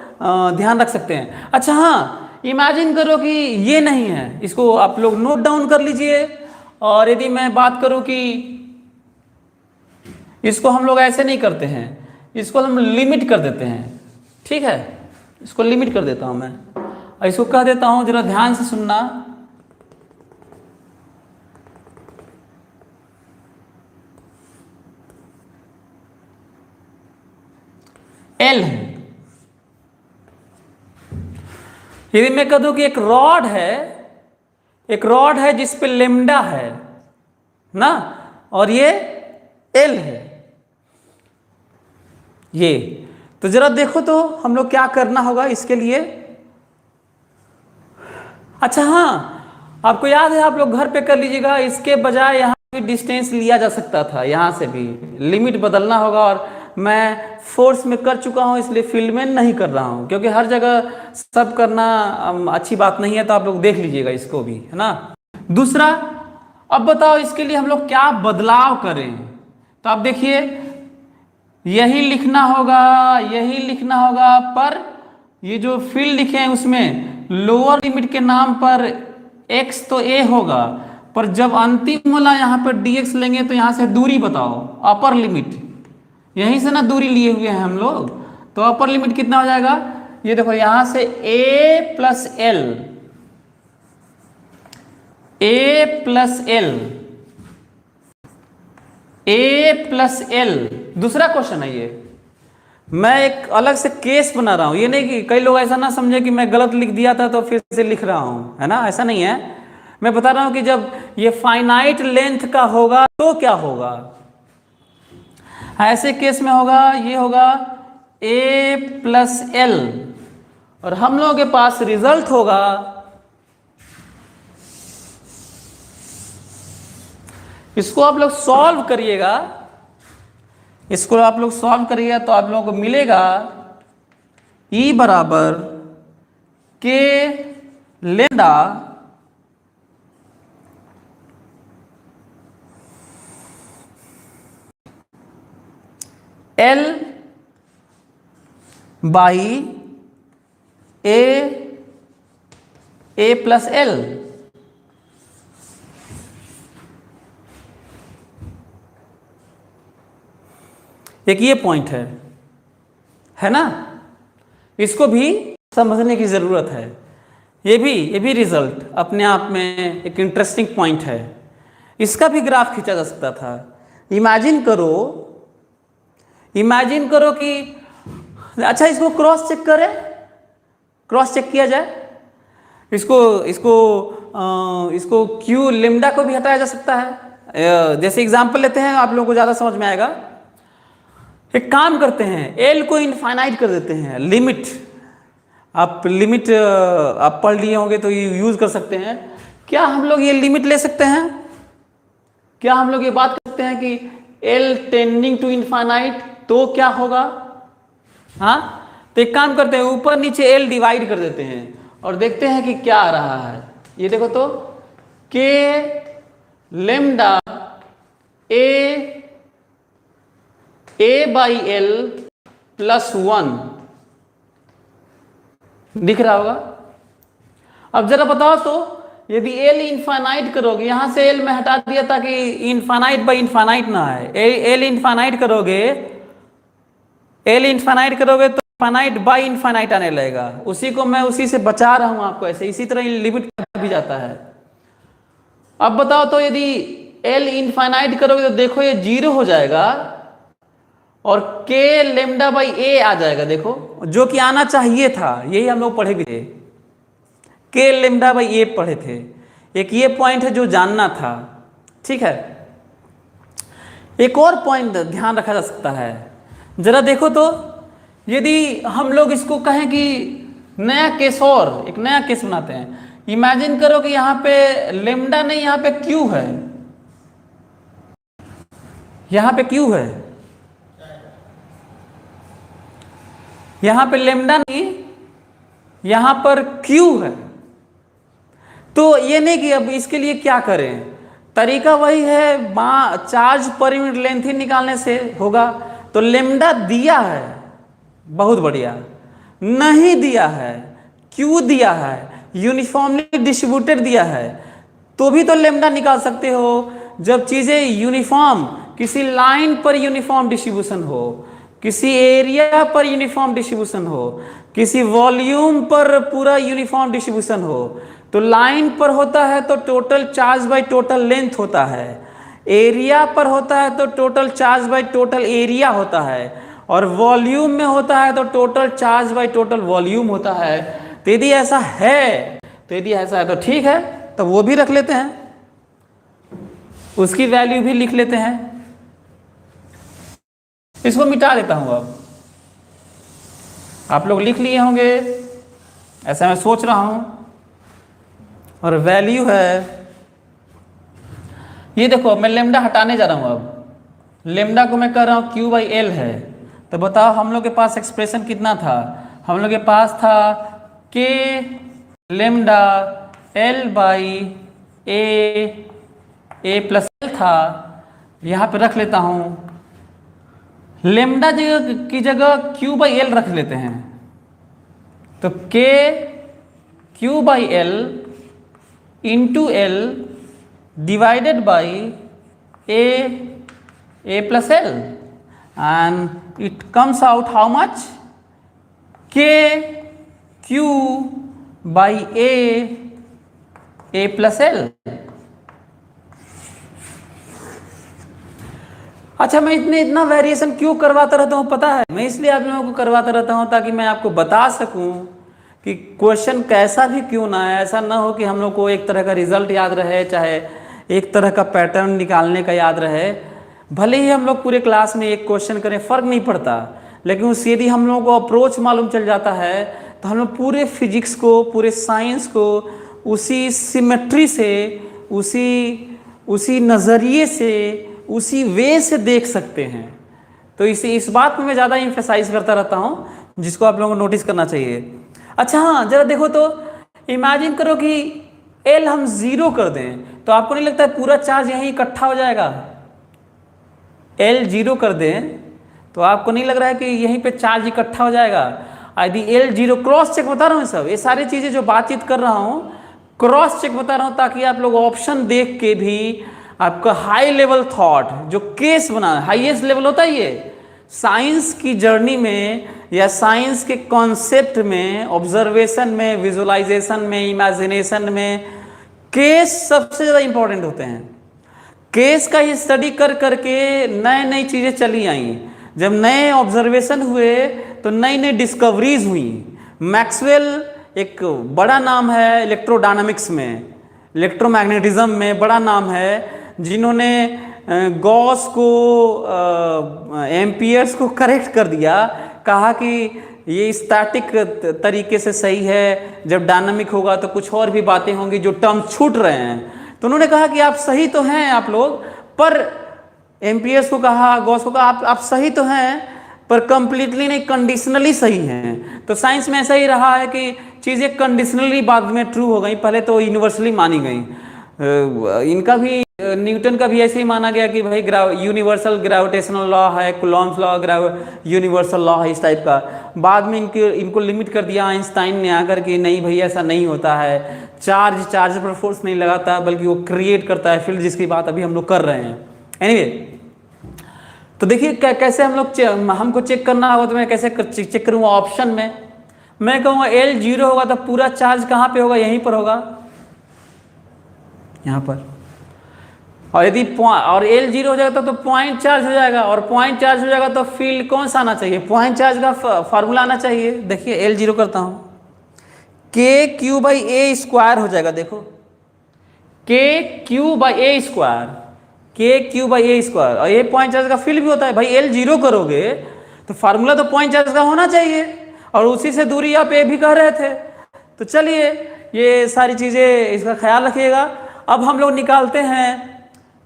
ध्यान रख सकते हैं। अच्छा हाँ, इमेजिन करो कि ये नहीं है, इसको आप लोग नोट डाउन कर लीजिए। और यदि मैं बात करूं कि इसको हम लोग ऐसे नहीं करते हैं, इसको हम लिमिट कर देते हैं, ठीक है, इसको लिमिट कर देता हूं मैं, और इसको कह देता हूं, जरा ध्यान से सुनना, एल है। यदि मैं कह दूं कि एक रॉड है जिस पे लेमडा है ना, और ये एल है, ये तो जरा देखो तो हम लोग क्या करना होगा इसके लिए। अच्छा हाँ, आपको याद है, आप लोग घर पे कर लीजिएगा, इसके बजाय यहाँ भी डिस्टेंस लिया जा सकता था, यहाँ से भी लिमिट बदलना होगा। और मैं फोर्स में कर चुका हूँ इसलिए फील्ड में नहीं कर रहा हूँ, क्योंकि हर जगह सब करना अच्छी बात नहीं है। तो आप लोग देख लीजिएगा इसको भी, है ना। दूसरा, अब बताओ इसके लिए हम लोग क्या बदलाव करें। तो आप देखिए, यही लिखना होगा, पर ये जो फील्ड लिखे हैं उसमें लोअर लिमिट के नाम पर x तो a होगा, पर जब अंतिम वाला यहाँ पर dx लेंगे तो यहाँ से दूरी बताओ, अपर लिमिट, यहीं से ना दूरी लिए हुए हैं हम लोग, तो अपर लिमिट कितना हो जाएगा। ये देखो यहाँ से a प्लस एल। दूसरा क्वेश्चन है ये, मैं एक अलग से केस बना रहा हूं, ये नहीं कि कई लोग ऐसा ना समझे कि मैं गलत लिख दिया था तो फिर से लिख रहा हूं, है ना, ऐसा नहीं है। मैं बता रहा हूं कि जब ये फाइनाइट लेंथ का होगा तो क्या होगा। ऐसे केस में होगा, ये होगा a प्लस एल, और हम लोगों के पास रिजल्ट होगा इसको आप लोग सॉल्व करिएगा, तो आप लोगों को मिलेगा E बराबर के lambda L by A plus L. एक ये पॉइंट है ना, इसको भी समझने की ज़रूरत है। ये भी रिजल्ट अपने आप में एक इंटरेस्टिंग पॉइंट है, इसका भी ग्राफ खींचा जा सकता था। इमेजिन करो कि अच्छा इसको क्रॉस चेक करें, क्रॉस चेक किया जाए, इसको क्यू लेमडा को भी हटाया जा सकता है। जैसे एग्जांपल लेते हैं, आप लोगों को ज़्यादा समझ में आएगा। एक काम करते हैं, एल को इनफाइनाइट कर देते हैं, लिमिट आप पढ़ लिए होंगे तो ये यूज़ कर सकते हैं। क्या हम लोग ये लिमिट ले सकते हैं? क्या हम लोग ये बात कर सकते हैं कि एल टेंडिंग टू इनफाइनाइट तो क्या होगा? हाँ, तो एक काम करते हैं, ऊपर नीचे एल डिवाइड कर देते हैं और देखते हैं कि क्या आ रहा है। ये देखो तो के lambda A by L plus 1 दिख रहा होगा। अब जरा बताओ तो, यदि एल इनफाइनाइट करोगे, यहां से एल में हटा दिया ताकि इनफाइनाइट बाई इनफाइनाइट ना है। एल इनफाइनाइट करोगे तो इनफाइनाइट बाई इनफाइनाइट आने लगेगा। उसी से बचा रहा हूं आपको ऐसे, इसी तरह लिमिट भी जाता है। अब बताओ तो, यदि एल इनफाइनाइट करोगे तो देखो ये 0 हो जाएगा और के लेमडा बाई ए आ जाएगा। देखो जो कि आना चाहिए था, यही हम लोग पढ़े भी थे, के लेमडा बाई ए पढ़े थे। एक ये पॉइंट है जो जानना था, ठीक है। एक और पॉइंट ध्यान रखा जा सकता है, जरा देखो तो, यदि हम लोग इसको कहें कि एक नया केस बनाते हैं। इमेजिन करो कि यहां पे लेमडा नहीं, यहां पे क्यू है, यहां पे क्यू है, यहां पे लेमडा नहीं, यहां पर क्यू है। तो ये नहीं कि अब इसके लिए क्या करें, तरीका वही है, चार्ज पर यूनिट लेंथ ही निकालने से होगा। तो लेमडा दिया है, बहुत बढ़िया। नहीं दिया है, क्यू दिया है, यूनिफॉर्मली डिस्ट्रीब्यूटेड दिया है, तो भी तो लेमडा निकाल सकते हो। जब चीजें यूनिफॉर्म, किसी लाइन पर यूनिफॉर्म डिस्ट्रीब्यूशन हो, किसी एरिया पर यूनिफॉर्म डिस्ट्रीब्यूशन हो, किसी वॉल्यूम पर पूरा यूनिफॉर्म डिस्ट्रीब्यूशन हो, तो लाइन पर होता है तो total charge by total length होता है, एरिया पर होता है तो total charge by total area होता है, और वॉल्यूम में होता है तो total charge by total volume होता है। तो यदि ऐसा है तो ठीक है, तो वो भी रख लेते हैं, उसकी वैल्यू भी लिख लेते हैं। इसको मिटा देता हूं। अब आप लोग लिख लिए होंगे, ऐसा मैं सोच रहा हूं। और वैल्यू है, ये देखो मैं लेमडा हटाने जा रहा हूं। अब लेमडा को मैं कह रहा हूं क्यू बाई एल है। तो बताओ हम लोग के पास एक्सप्रेशन कितना था? हम लोग के पास था के lambda L by A plus L था। यहां पे रख लेता हूं, लेमडा की जगह क्यू बाई एल रख लेते हैं। तो K Q by L into L divided by A plus L, and it comes out how much? K Q by A plus L. अच्छा, मैं इतना वेरिएशन क्यों करवाता रहता हूँ पता है? मैं इसलिए आप लोगों को करवाता रहता हूँ ताकि मैं आपको बता सकूं कि क्वेश्चन कैसा भी क्यों ना है, ऐसा ना हो कि हम लोग को एक तरह का रिजल्ट याद रहे, चाहे एक तरह का पैटर्न निकालने का याद रहे। भले ही हम लोग पूरे क्लास में एक क्वेश्चन करें, फर्क नहीं पड़ता, लेकिन उस यदि हम लोगों को अप्रोच मालूम चल जाता है तो हम लोग पूरे फिजिक्स को, पूरे साइंस को उसी सिमेट्री से, उसी नज़रिए से, उसी वे से देख सकते हैं। तो इस बात में मैं ज़्यादा इम्फेसाइज करता रहता हूँ, जिसको आप लोगों को नोटिस करना चाहिए। अच्छा हाँ, जरा देखो तो, इमेजिन करो कि एल हम 0 कर दें, तो आपको नहीं लगता है पूरा चार्ज यहीं इकट्ठा हो जाएगा? एल 0 कर दें तो आपको नहीं लग रहा है कि यहीं पे चार्ज इकट्ठा हो जाएगा? यदि एल 0, क्रॉस चेक बता रहा हूँ, सब ये सारी चीज़ें जो बातचीत कर रहा हूँ क्रॉस चेक बता रहा हूँ, ताकि आप लोग ऑप्शन देख के भी आपका हाई लेवल थॉट, जो केस बना, हाईएस्ट लेवल होता है ये, साइंस की जर्नी में या साइंस के कॉन्सेप्ट में, ऑब्जर्वेशन में, विजुअलाइजेशन में, इमेजिनेशन में केस सबसे ज़्यादा इंपॉर्टेंट होते हैं। केस का ही स्टडी कर करके नए नई चीज़ें चली आई। जब नए ऑब्जर्वेशन हुए तो नई नई डिस्कवरीज हुई। मैक्सवेल एक बड़ा नाम है इलेक्ट्रोडायनामिक्स में, इलेक्ट्रोमैग्नेटिज्म में बड़ा नाम है, जिन्होंने गॉस को, एम्पियर्स को करेक्ट कर दिया, कहा कि ये स्टैटिक तरीके से सही है, जब डायनामिक होगा तो कुछ और भी बातें होंगी जो टर्म छूट रहे हैं। तो उन्होंने कहा कि आप सही तो हैं आप लोग, पर एम्पियर्स को कहा, गॉस को कहा आप सही तो हैं पर कंप्लीटली नहीं, कंडीशनली सही हैं। तो साइंस में ऐसा ही रहा है कि चीज़ें कंडीशनली बाद में ट्रू हो गई, पहले तो यूनिवर्सली मानी गई। इनका भी, न्यूटन का भी ऐसे ही माना गया कि भाई यूनिवर्सल ग्रेविटेशनल लॉ है, कूलॉम्स लॉ यूनिवर्सल लॉ है, इस टाइप का। बाद में इनको लिमिट कर दिया आइंस्टाइन ने आकर के, नहीं भाई ऐसा नहीं होता है, चार्ज पर फोर्स नहीं लगाता बल्कि वो क्रिएट करता है फील्ड, जिसकी बात अभी हम लोग कर रहे हैं। एनीवे, तो देखिए कैसे हम लोग हमको चेक करना होगा, तो मैं कैसे चेक करूँगा? ऑप्शन में मैं कहूँगा L 0 होगा तो पूरा चार्ज कहाँ पे होगा? यहीं पर होगा, यहाँ पर। और यदि और L 0 हो जाएगा तो पॉइंट चार्ज हो जाएगा, और पॉइंट चार्ज हो जाएगा तो फील्ड कौन सा आना चाहिए? पॉइंट चार्ज का फार्मूला आना चाहिए। देखिए L 0 करता हूँ, KQ/A² हो जाएगा। देखो KQ/A², KQ/A², और ये पॉइंट चार्ज का फील्ड भी होता है। भाई L 0 करोगे तो फार्मूला तो पॉइंट चार्ज का होना चाहिए, और उसी से दूरी आप A भी कह रहे थे। तो चलिए ये सारी चीज़ें इसका ख्याल रखिएगा। अब हम लोग निकालते हैं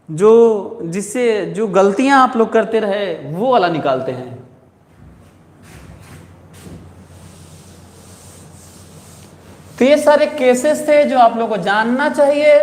जो गलतियां आप लोग करते रहे वो वाला निकालते हैं। तो ये सारे केसेस थे जो आप लोग को जानना चाहिए।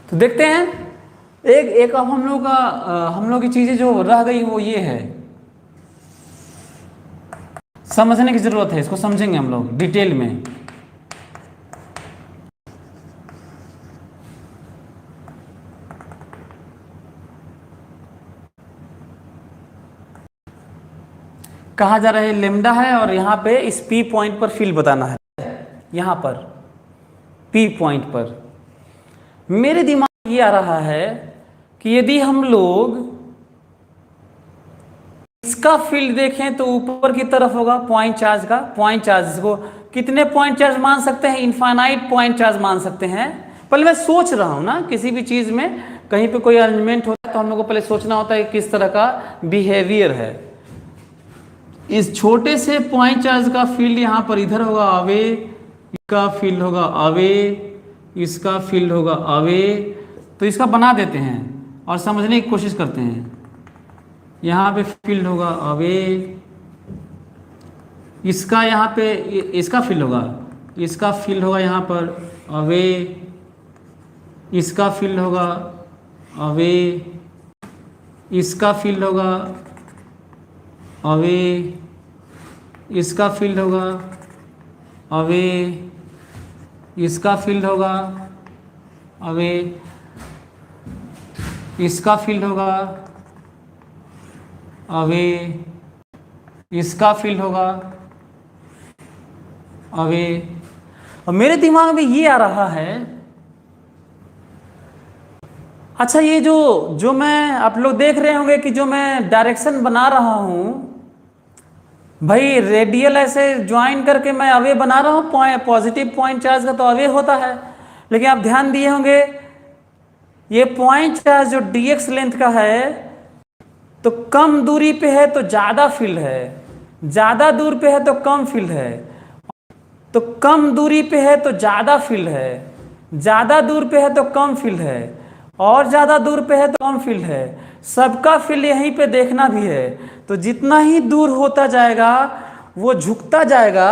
तो देखते हैं एक अब हम लोग की चीजें जो रह गई वो ये है, समझने की जरूरत है। इसको समझेंगे हम लोग डिटेल में। कहा जा रहा है लेमडा है, और यहाँ पे इस P पॉइंट पर फील्ड बताना है। यहाँ पर P पॉइंट पर मेरे दिमाग में ये आ रहा है कि यदि हम लोग इसका फील्ड देखें तो ऊपर की तरफ होगा पॉइंट चार्ज का। पॉइंट चार्ज को कितने पॉइंट चार्ज मान सकते हैं? इनफाइनाइट पॉइंट चार्ज मान सकते हैं। पहले मैं सोच रहा हूं ना, किसी भी चीज में कहीं पे कोई अरेंजमेंट होता है तो हम लोग को पहले सोचना होता है कि किस तरह का बिहेवियर है। इस छोटे से पॉइंट चार्ज का फील्ड यहाँ पर इधर होगा अवे, इसका फील्ड होगा अवे, इसका फील्ड होगा अवे। तो इसका बना देते हैं और समझने की कोशिश करते हैं। यहाँ पे फील्ड होगा अवे, इसका यहाँ पे इसका फील्ड होगा, इसका फील्ड होगा यहाँ पर अवे, इसका फील्ड होगा अवे, इसका फील्ड होगा अवे, इसका फील्ड होगा अवे, इसका फील्ड होगा अवे, इसका फील्ड होगा अवे, इसका फील्ड होगा अवे। और मेरे दिमाग में ये आ रहा है, अच्छा ये जो मैं, आप लोग देख रहे होंगे कि जो मैं डायरेक्शन बना रहा हूं, भाई रेडियल ऐसे ज्वाइन करके मैं अवे बना रहा हूं। पॉजिटिव पॉइंट चार्ज का तो अवे होता है, लेकिन आप ध्यान दिए होंगे ये पॉइंट चार्ज जो dx लेंथ का है तो कम दूरी पे है तो ज़्यादा फील्ड है, ज़्यादा दूर पे है तो कम फील्ड है, तो कम दूरी पे है तो ज़्यादा फील्ड है, ज़्यादा दूर पे है तो कम फील्ड है, और ज़्यादा दूर पे है तो कम फील्ड है। सबका फील्ड यहीं पे देखना भी है। तो जितना ही दूर होता जाएगा वो झुकता जाएगा,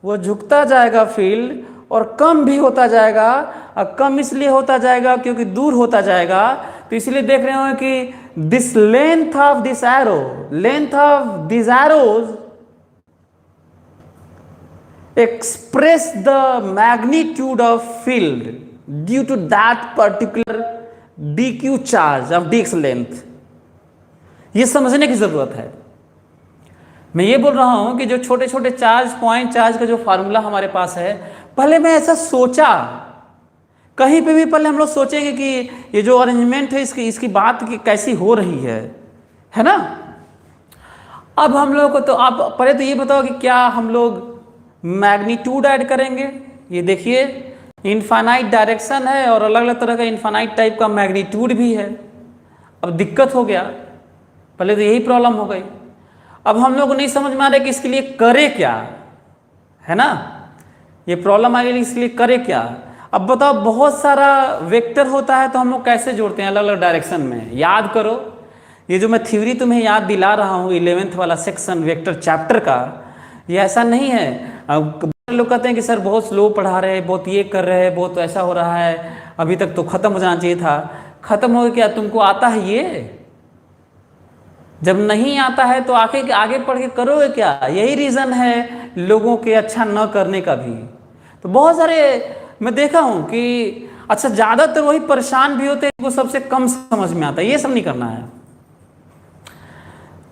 वो झुकता जाएगा फील्ड और कम भी होता जाएगा। और कम इसलिए होता जाएगा क्योंकि दूर होता जाएगा। तो इसलिए देख रहे हो कि this length of this arrow, length of this arrows express the magnitude of field due to that particular dq charge of dx length। ये समझने की जरूरत है। मैं ये बोल रहा हूं कि जो छोटे छोटे चार्ज, पॉइंट चार्ज का जो फार्मूला हमारे पास है, पहले मैं ऐसा सोचा, कहीं पे भी पहले हम लोग सोचेंगे कि ये जो अरेंजमेंट है इसकी बात की कैसी हो रही है ना। अब हम लोग को तो आप पहले तो ये बताओ कि क्या हम लोग मैग्नीट्यूड ऐड करेंगे। ये देखिए इनफाइनाइट डायरेक्शन है और अलग अलग तरह का इनफाइनाइट टाइप का मैग्नीट्यूड भी है। अब दिक्कत हो गया, पहले तो यही प्रॉब्लम हो गई। अब हम लोग को नहीं समझ में आ रहा कि इसके लिए करे क्या, है ना। ये प्रॉब्लम आ गई, इसके लिए करे क्या। अब बताओ बहुत सारा वेक्टर होता है तो हम लोग कैसे जोड़ते हैं अलग अलग डायरेक्शन में। याद करो, ये जो मैं थ्योरी तुम्हें याद दिला रहा हूँ 11th वाला सेक्शन वेक्टर चैप्टर का, ये ऐसा नहीं है। अब लोग कहते हैं कि सर बहुत स्लो पढ़ा रहे हैं, बहुत ये कर रहे हैं, बहुत ऐसा हो रहा है, अभी तक तो खत्म हो जाना चाहिए था। खत्म हो गया, तुमको आता है ये? जब नहीं आता है तो आगे पढ़ के करोगे क्या? यही रीज़न है लोगों के अच्छा न करने का भी। तो बहुत सारे मैं देखा हूँ कि अच्छा ज़्यादातर वही परेशान भी होते हैं, वो सबसे कम समझ में आता है। ये सब नहीं करना है।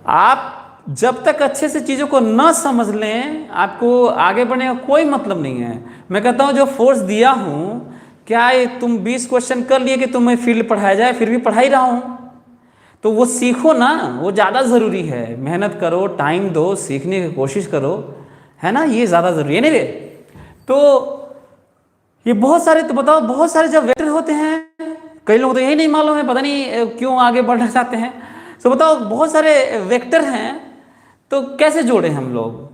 आप जब तक अच्छे से चीज़ों को न समझ लें, आपको आगे बढ़ने का कोई मतलब नहीं है। मैं कहता हूँ जो फोर्स दिया हूँ, क्या ये तुम 20 क्वेश्चन कर लिए कि तुम्हें फील्ड पढ़ाया जाए, फिर भी पढ़ा ही रहा हूँ, तो वो सीखो ना, वो ज़्यादा ज़रूरी है। मेहनत करो, टाइम दो, सीखने की कोशिश करो, है ना, ये ज़्यादा ज़रूरी है। नहीं तो ये बहुत सारे, तो बताओ बहुत सारे जब वेक्टर होते हैं, कई लोग तो यही नहीं मालूम है, पता नहीं क्यों आगे बढ़ना चाहते हैं। तो बताओ बहुत सारे वेक्टर हैं तो कैसे जोड़े हम लोग।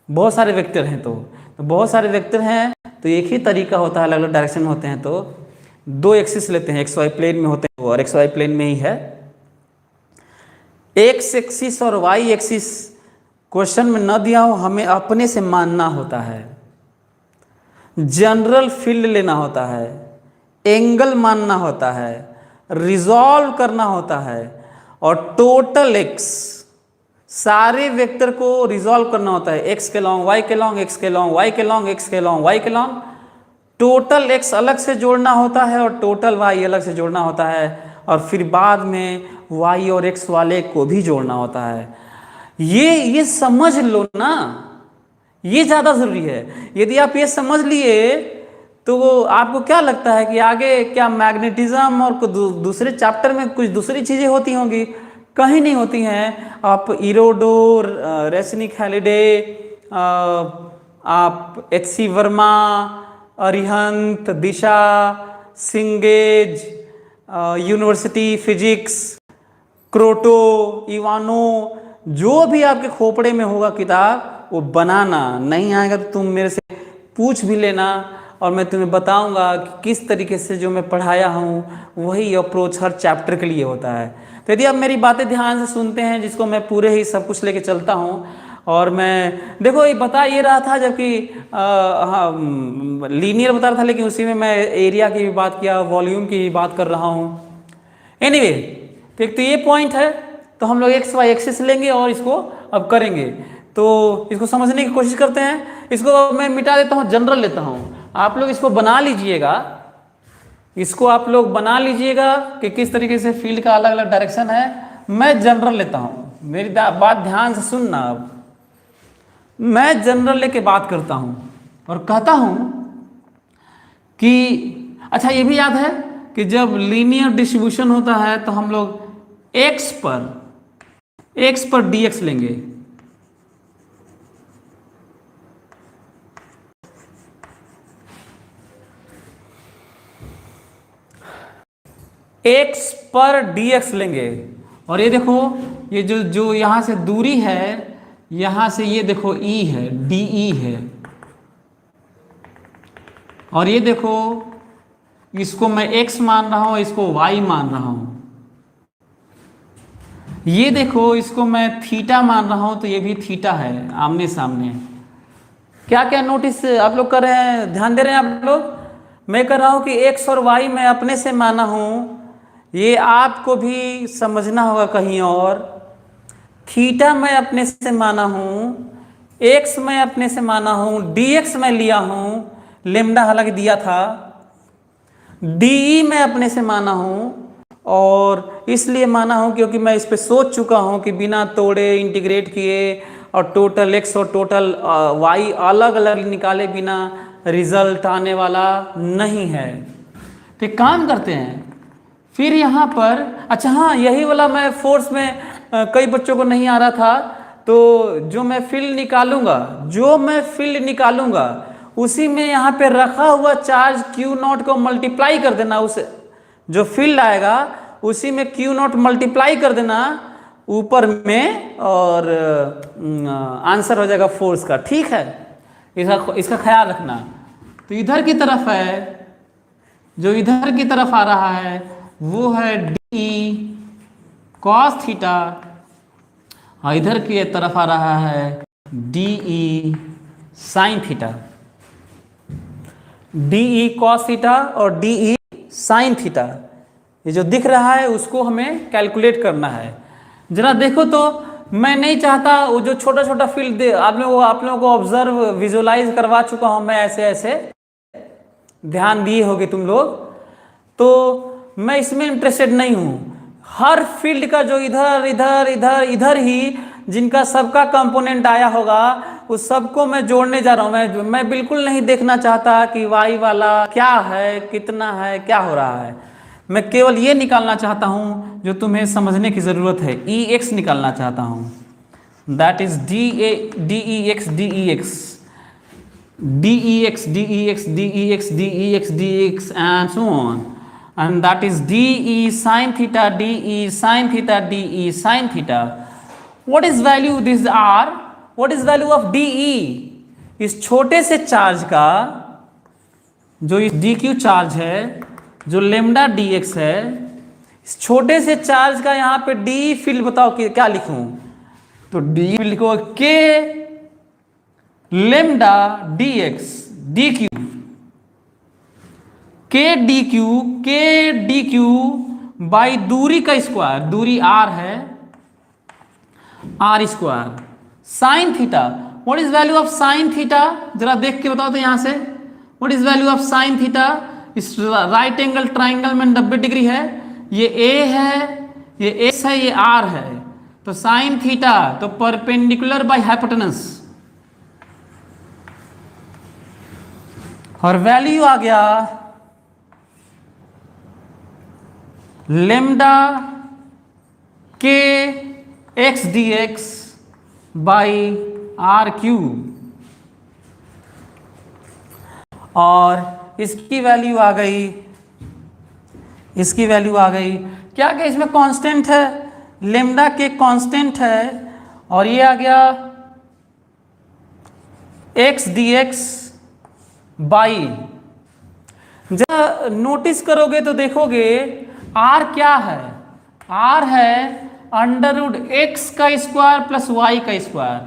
बहुत सारे वेक्टर हैं तो बहुत सारे वेक्टर हैं तो एक ही तरीका होता है, अलग अलग डायरेक्शन में होते हैं। तो दो एक्सिस लेते हैं, एक्स वाई प्लेन में होते हैं और एक्स वाई प्लेन में ही है। एक्स एक्सिस और वाई एक्सिस क्वेश्चन में न दिया हो, हमें अपने से मानना होता है। जनरल फील्ड लेना होता है, एंगल मानना होता है, रिजॉल्व करना होता है और टोटल एक्स, सारे वेक्टर को रिजॉल्व करना होता है। एक्स के लॉन्ग, वाई के लॉन्ग, एक्स के लॉन्ग, वाई के लॉन्ग, एक्स के लॉन्ग, वाई के लॉन्ग। टोटल एक्स अलग से जोड़ना होता है और टोटल वाई अलग से जोड़ना होता है, और फिर बाद में वाई और एक्स वाले को भी जोड़ना होता है। ये समझ लो ना, ये ज़्यादा ज़रूरी है। यदि आप ये समझ लिए तो आपको क्या लगता है कि आगे क्या मैग्नेटिज्म और दूसरे चैप्टर में कुछ दूसरी चीज़ें होती होंगी? कहीं नहीं होती हैं। आप इरोडोर, रेसनिक हैलिडे, आप एच.सी. वर्मा, अरिहंत, दिशा, सिंगेज, यूनिवर्सिटी फिजिक्स, क्रोटो, इवानो, जो भी आपके खोपड़े में होगा किताब, वो बनाना। नहीं आएगा तो तुम मेरे से पूछ भी लेना और मैं तुम्हें बताऊंगा कि किस तरीके से जो मैं पढ़ाया हूँ वही अप्रोच हर चैप्टर के लिए होता है। तो यदि आप मेरी बातें ध्यान से सुनते हैं, जिसको मैं पूरे ही सब कुछ लेके चलता हूँ, और मैं देखो ये बता ये रहा था, जबकि लीनियर बता रहा था, लेकिन उसी में मैं एरिया की भी बात किया, वॉल्यूम की भी बात कर रहा हूँ। एनीवे, तो एक तो ये पॉइंट है। तो हम लोग एक्स वाई एक्सिस लेंगे और इसको अब करेंगे। तो इसको समझने की कोशिश करते हैं। इसको मैं मिटा देता हूँ, जनरल लेता हूँ। आप लोग इसको बना लीजिएगा, इसको आप लोग बना लीजिएगा कि किस तरीके से फील्ड का अलग अलग डायरेक्शन है। मैं जनरल लेता हूँ, मेरी बात ध्यान से सुनना। अब मैं जनरल लेके बात करता हूँ और कहता हूँ कि अच्छा ये भी याद है कि जब लीनियर डिस्ट्रीब्यूशन होता है तो हम लोग x पर dx लेंगे। x पर dx लेंगे और ये देखो, ये जो यहां से दूरी है, यहां से ये देखो e है, de है, और ये देखो इसको मैं x मान रहा हूं, इसको y मान रहा हूं। ये देखो इसको मैं थीटा मान रहा हूं, तो ये भी थीटा है, आमने सामने। क्या क्या नोटिस आप लोग कर रहे हैं, ध्यान दे रहे हैं आप लोग? मैं कर रहा हूँ कि एक्स और वाई मैं अपने से माना हूँ, ये आपको भी समझना होगा कहीं और। थीटा मैं अपने से माना हूँ, एक्स मैं अपने से माना हूँ, डी एक्स मैं लिया हूँ, लेमडा हालांकि दिया था, डी मैं अपने से माना हूँ। और इसलिए माना हूँ क्योंकि मैं इस पर सोच चुका हूँ कि बिना तोड़े इंटीग्रेट किए और टोटल एक्स और टोटल वाई अलग अलग निकाले बिना रिजल्ट आने वाला नहीं है। तो एक काम करते हैं फिर यहाँ पर, अच्छा हाँ यही वाला मैं फोर्स में कई बच्चों को नहीं आ रहा था, तो जो मैं फील्ड निकालूंगा उसी में यहाँ पे रखा हुआ चार्ज क्यू नॉट को मल्टीप्लाई कर देना, उस जो फील्ड आएगा उसी में क्यू नॉट मल्टीप्लाई कर देना ऊपर में, और आंसर हो जाएगा फोर्स का। ठीक है, इसका ख्याल रखना। तो इधर की तरफ है, जो इधर की तरफ आ रहा है वो है डी कॉस थीटा, और इधर की तरफ आ रहा है D sign theta. D cos theta और डी साइन थीटा, ये जो दिख रहा है उसको हमें कैलकुलेट करना है। जरा देखो तो, मैं नहीं चाहता वो जो छोटा छोटा फील्ड आप लोगों को ऑब्जर्व विजुअलाइज करवा चुका हूं मैं, ऐसे ऐसे ध्यान दिए होगे तुम लोग, तो मैं इसमें इंटरेस्टेड नहीं हूं। हर फील्ड का जो इधर इधर इधर इधर ही जिनका सबका कंपोनेंट आया होगा उस सबको मैं जोड़ने जा रहा हूं। मैं बिल्कुल नहीं देखना चाहता कि वाई वाला क्या है, कितना है, क्या हो रहा है। मैं केवल ये निकालना चाहता हूं जो तुम्हें समझने की जरूरत है, ई एक्स निकालना चाहता हूं, that is D E x D E x D E x D E x D E x D E x d x and so on, and that is DE sin theta, DE sin theta, DE sin theta. What is value this R? What is value of DE? इस छोटे से charge का जो इस DQ charge है, जो lambda DX है, इस छोटे से चार्ज का यहाँ पे DE फील्ड बताओ कि क्या लिखूं? तो DE फील्ड लिखो K lambda DX DQ, k d q by दूरी का स्क्वायर, दूरी आर है, r square sine theta. What is value of sine theta? जरा देख के बताओ तो यहां से, what is value of sine theta? इस राइट एंगल ट्राइंगल में 90 डिग्री है, ये ए है, ये एक्स है, ये आर है, तो साइन थीटा तो परपेंडिकुलर बाई हाइपोटेनस, और वैल्यू आ गया lambda k x d x by r cube, और इसकी वैल्यू आ गई, इसकी वैल्यू आ गई क्या क्या इसमें कांस्टेंट है, लेमडा के कांस्टेंट है, और ये आ गया एक्स डी एक्स बाई, जब नोटिस करोगे तो देखोगे आर क्या है, आर है अंडर रूट एक्स का स्क्वायर प्लस वाई का स्क्वायर,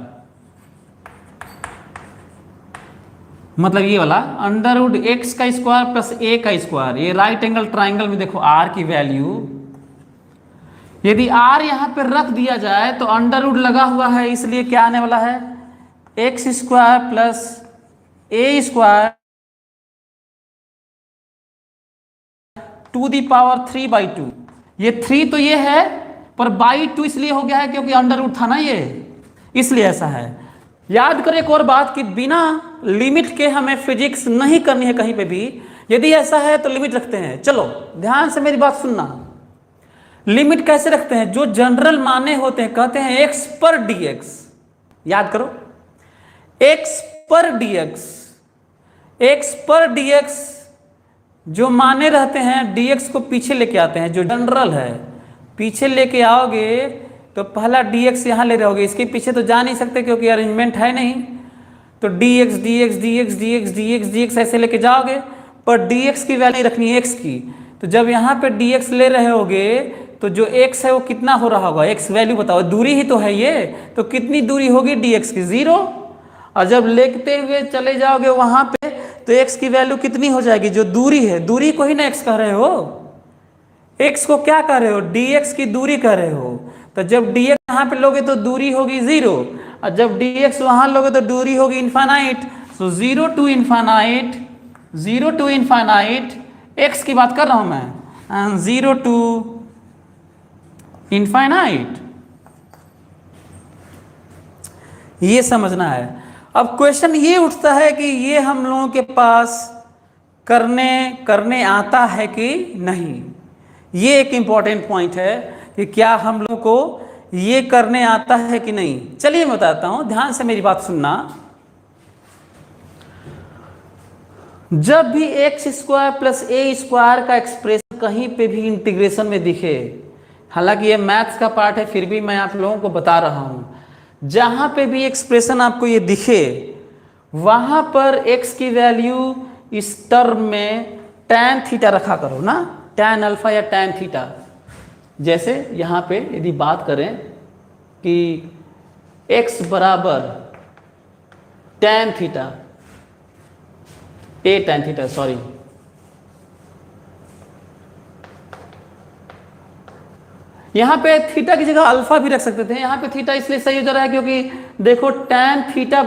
मतलब ये वाला अंडर रूट एक्स का स्क्वायर प्लस ए का स्क्वायर। ये राइट एंगल ट्राइंगल में देखो आर की वैल्यू, यदि आर यहां पर रख दिया जाए तो अंडर रूट लगा हुआ है, इसलिए क्या आने वाला है x square plus a square to the power 3/2। ये 3 तो ये है, पर बाई 2 इसलिए हो गया है क्योंकि अंडर रूट था ना ये, इसलिए ऐसा है। याद करें एक और बात कि बिना लिमिट के हमें फिजिक्स नहीं करनी है कहीं पे भी। यदि ऐसा है तो लिमिट रखते हैं। चलो ध्यान से मेरी बात सुनना, लिमिट कैसे रखते हैं? जो जनरल माने होते हैं, कहते हैं एक्स पर डीएक्स, याद करो एक्स पर डीएक्स, एक्स पर डीएक्स जो माने रहते हैं dx को पीछे लेके आते हैं, जो जनरल है पीछे लेके आओगे तो पहला dx यहाँ ले रहोगे, इसके पीछे तो जा नहीं सकते क्योंकि अरेंजमेंट है नहीं, तो dx dx dx dx dx dx ऐसे लेके जाओगे, पर dx की वैल्यू रखनी है x की, तो जब यहाँ पे dx ले रहे होगे तो जो x है वो कितना हो रहा होगा, x वैल्यू बताओ, दूरी ही तो है ये, तो कितनी दूरी होगी dx की 0, और जब लेते हुए चले जाओगे वहां पे तो x की वैल्यू कितनी हो जाएगी, जो दूरी है, दूरी को ही ना x कह रहे हो, x को क्या कह रहे हो, dx की दूरी कह रहे हो। तो जब dx यहाँ पे लोगे तो दूरी होगी 0, और जब dx वहां लोगे तो दूरी होगी infinite. So 0 to infinite, 0 to infinite, x की बात कर रहा हूं मैं, 0 to इनफाइनाइट, ये समझना है। अब क्वेश्चन ये उठता है कि ये हम लोगों के पास करने आता है कि नहीं। ये एक इंपॉर्टेंट पॉइंट है कि क्या हम लोग को ये करने आता है कि नहीं। चलिए मैं बताता हूं, ध्यान से मेरी बात सुनना। जब भी x square plus a square का एक्सप्रेशन कहीं पे भी इंटीग्रेशन में दिखे, हालांकि ये मैथ्स का पार्ट है फिर भी मैं आप लोगों को बता रहा हूं, जहां पे भी एक्सप्रेशन आपको ये दिखे वहां पर x की वैल्यू इस टर्म में tan थीटा रखा करो ना, tan अल्फा या tan थीटा। जैसे यहां पे यदि बात करें कि x बराबर tan theta, a tan theta, sorry, यहां पे थीटा की जगह अल्फा भी रख सकते थे। यहां पे थीटा इसलिए सही हो जा रहा है क्योंकि देखो tan थीटा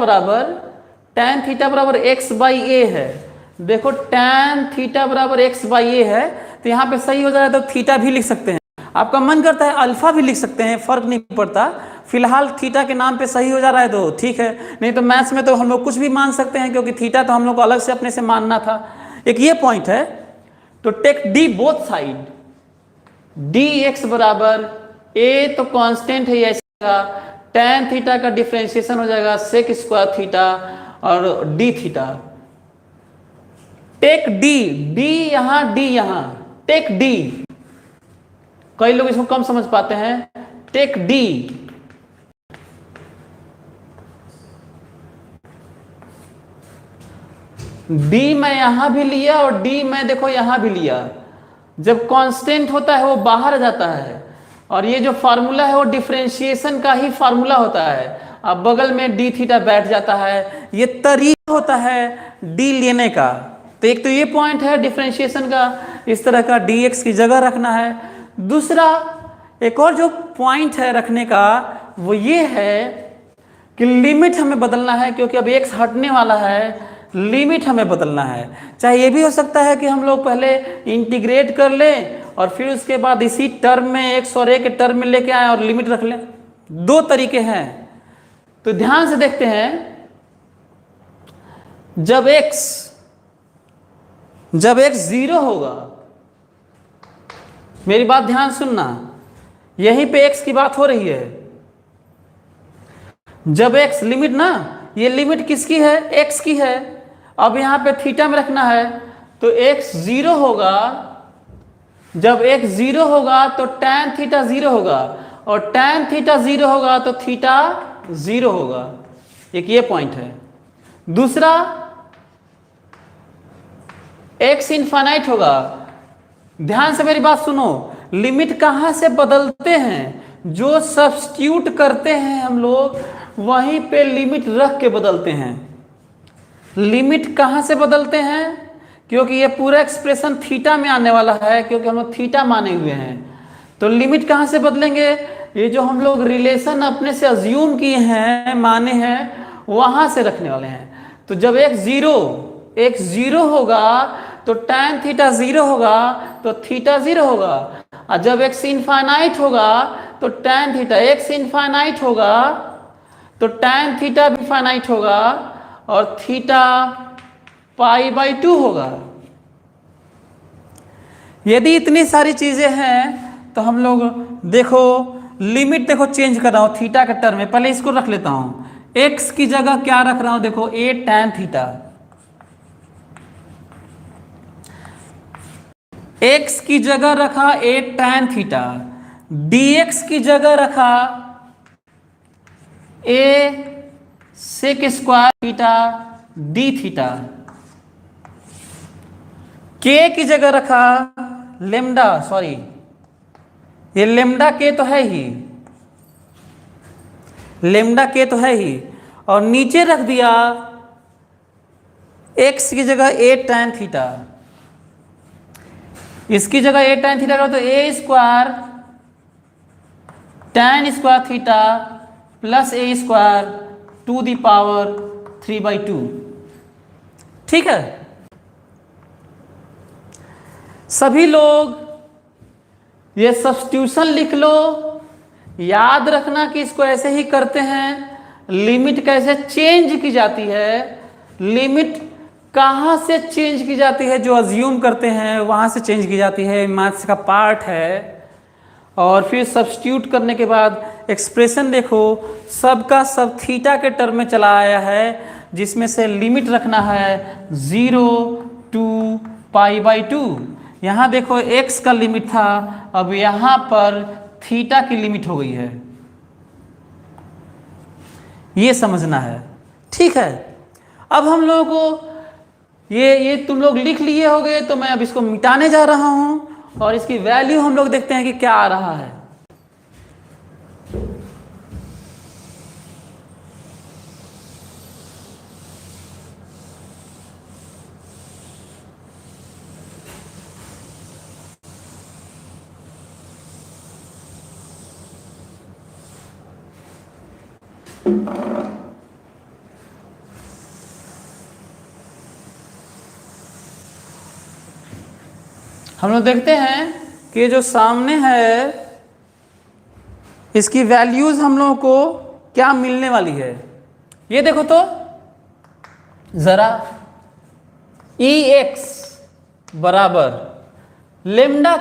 बराबर x बाई ए है। देखो tan थीटा बराबर x बाई ए है, तो यहां पे सही हो जा रहा है, तो थीटा भी लिख सकते हैं। आपका मन करता है अल्फा भी लिख सकते हैं, फर्क नहीं पड़ता। फिलहाल थीटा के नाम पे सही हो जा रहा है तो ठीक है, नहीं तो मैथ्स में तो हम लोग कुछ भी मान सकते हैं, क्योंकि थीटा तो हम लोग को अलग से अपने से मानना था। एक ये पॉइंट है। तो take d both side, d x बराबर ए तो कांस्टेंट है, ऐसा tan थीटा का डिफरेंशिएशन हो जाएगा सेक स्क्वायर थीटा और d theta. Take d, d यहां डी यहां, टेक डी, कई लोग इसको कम समझ पाते हैं। टेक डी, डी मैं यहां भी लिया और डी मैं देखो यहां भी लिया। जब कांस्टेंट होता है वो बाहर आ जाता है, और ये जो फार्मूला है वो डिफरेंशिएशन का ही फार्मूला होता है। अब बगल में डी थीटा बैठ जाता है, ये तरीका होता है डी लेने का। तो एक तो ये पॉइंट है डिफरेंशिएशन का, इस तरह का डी एक्स की जगह रखना है। दूसरा एक और जो पॉइंट है रखने का वो ये है कि लिमिट हमें बदलना है, क्योंकि अब एक्स हटने वाला है, लिमिट हमें बदलना है। चाहे ये भी हो सकता है कि हम लोग पहले इंटीग्रेट कर लें और फिर उसके बाद इसी टर्म में एक्स और ए के टर्म में लेके आए और लिमिट रख लें। दो तरीके हैं, तो ध्यान से देखते हैं। जब x 0 होगा, मेरी बात ध्यान सुनना, यहीं पे x की बात हो रही है। जब x लिमिट ना, ये लिमिट किसकी है, x की है। अब यहां पे थीटा में रखना है, तो x 0 होगा। जब x 0 होगा तो tan थीटा 0 होगा, और tan थीटा 0 होगा तो थीटा 0 होगा। एक ये पॉइंट है। दूसरा, x इनफाइनाइट होगा। ध्यान से मेरी बात सुनो, लिमिट कहां से बदलते हैं, जो सब्स्टिट्यूट करते हैं हम लोग वहीं पे लिमिट रख के बदलते हैं। लिमिट कहां से बदलते हैं, क्योंकि ये पूरा एक्सप्रेशन थीटा में आने वाला है, क्योंकि हम लोग थीटा माने हुए हैं। तो लिमिट कहां से बदलेंगे, ये जो हम लोग रिलेशन अपने से अज्यूम किए हैं, माने हैं, वहां से रखने वाले हैं। तो जब x 0 होगा तो tan थीटा 0 होगा, तो थीटा 0 होगा। और जब x इनफाइनाइट होगा तो tan थीटा, x इनफाइनाइट होगा तो tan थीटा भी फाइनाइट होगा, और थीटा π/2 होगा। यदि इतनी सारी चीजें हैं तो हम लोग देखो लिमिट देखो चेंज कर रहा हूं थीटा के टर्म में। पहले इसको रख लेता हूं, x की जगह क्या रख रहा हूं, देखो a tan थीटा। x की जगह रखा a tan थीटा, dx की जगह रखा a sec square theta d theta. k की जगह रखा लेमडा, सॉरी ये लेमडा k तो है ही, लेमडा k तो है ही। और नीचे रख दिया x की जगह a tan थीटा, इसकी जगह a tan थीटा तो a square tan square theta plus a square to the power 3/2। ठीक है, सभी लोग ये सब्स्टिट्यूशन लिख लो, याद रखना कि इसको ऐसे ही करते हैं। लिमिट कैसे चेंज की जाती है, लिमिट कहाँ से चेंज की जाती है, जो अज्यूम करते हैं वहाँ से चेंज की जाती है, मैथ्स का पार्ट है। और फिर सब्स्टिट्यूट करने के बाद एक्सप्रेशन देखो, सबका सब थीटा के टर्म में चला आया है, जिसमें से लिमिट रखना है 0 to π/2। यहाँ देखो x का लिमिट था, अब यहाँ पर थीटा की लिमिट हो गई है, ये समझना है। ठीक है, अब हम लोगों को ये तुम लोग लिख लिए होगे, तो मैं अब इसको मिटाने जा रहा हूं और इसकी वैल्यू हम लोग देखते हैं कि क्या आ रहा है। हम लोग देखते हैं कि जो सामने है इसकी वैल्यूज हम लोगों को क्या मिलने वाली है। ये देखो तो जरा, Ex बराबर लेमडा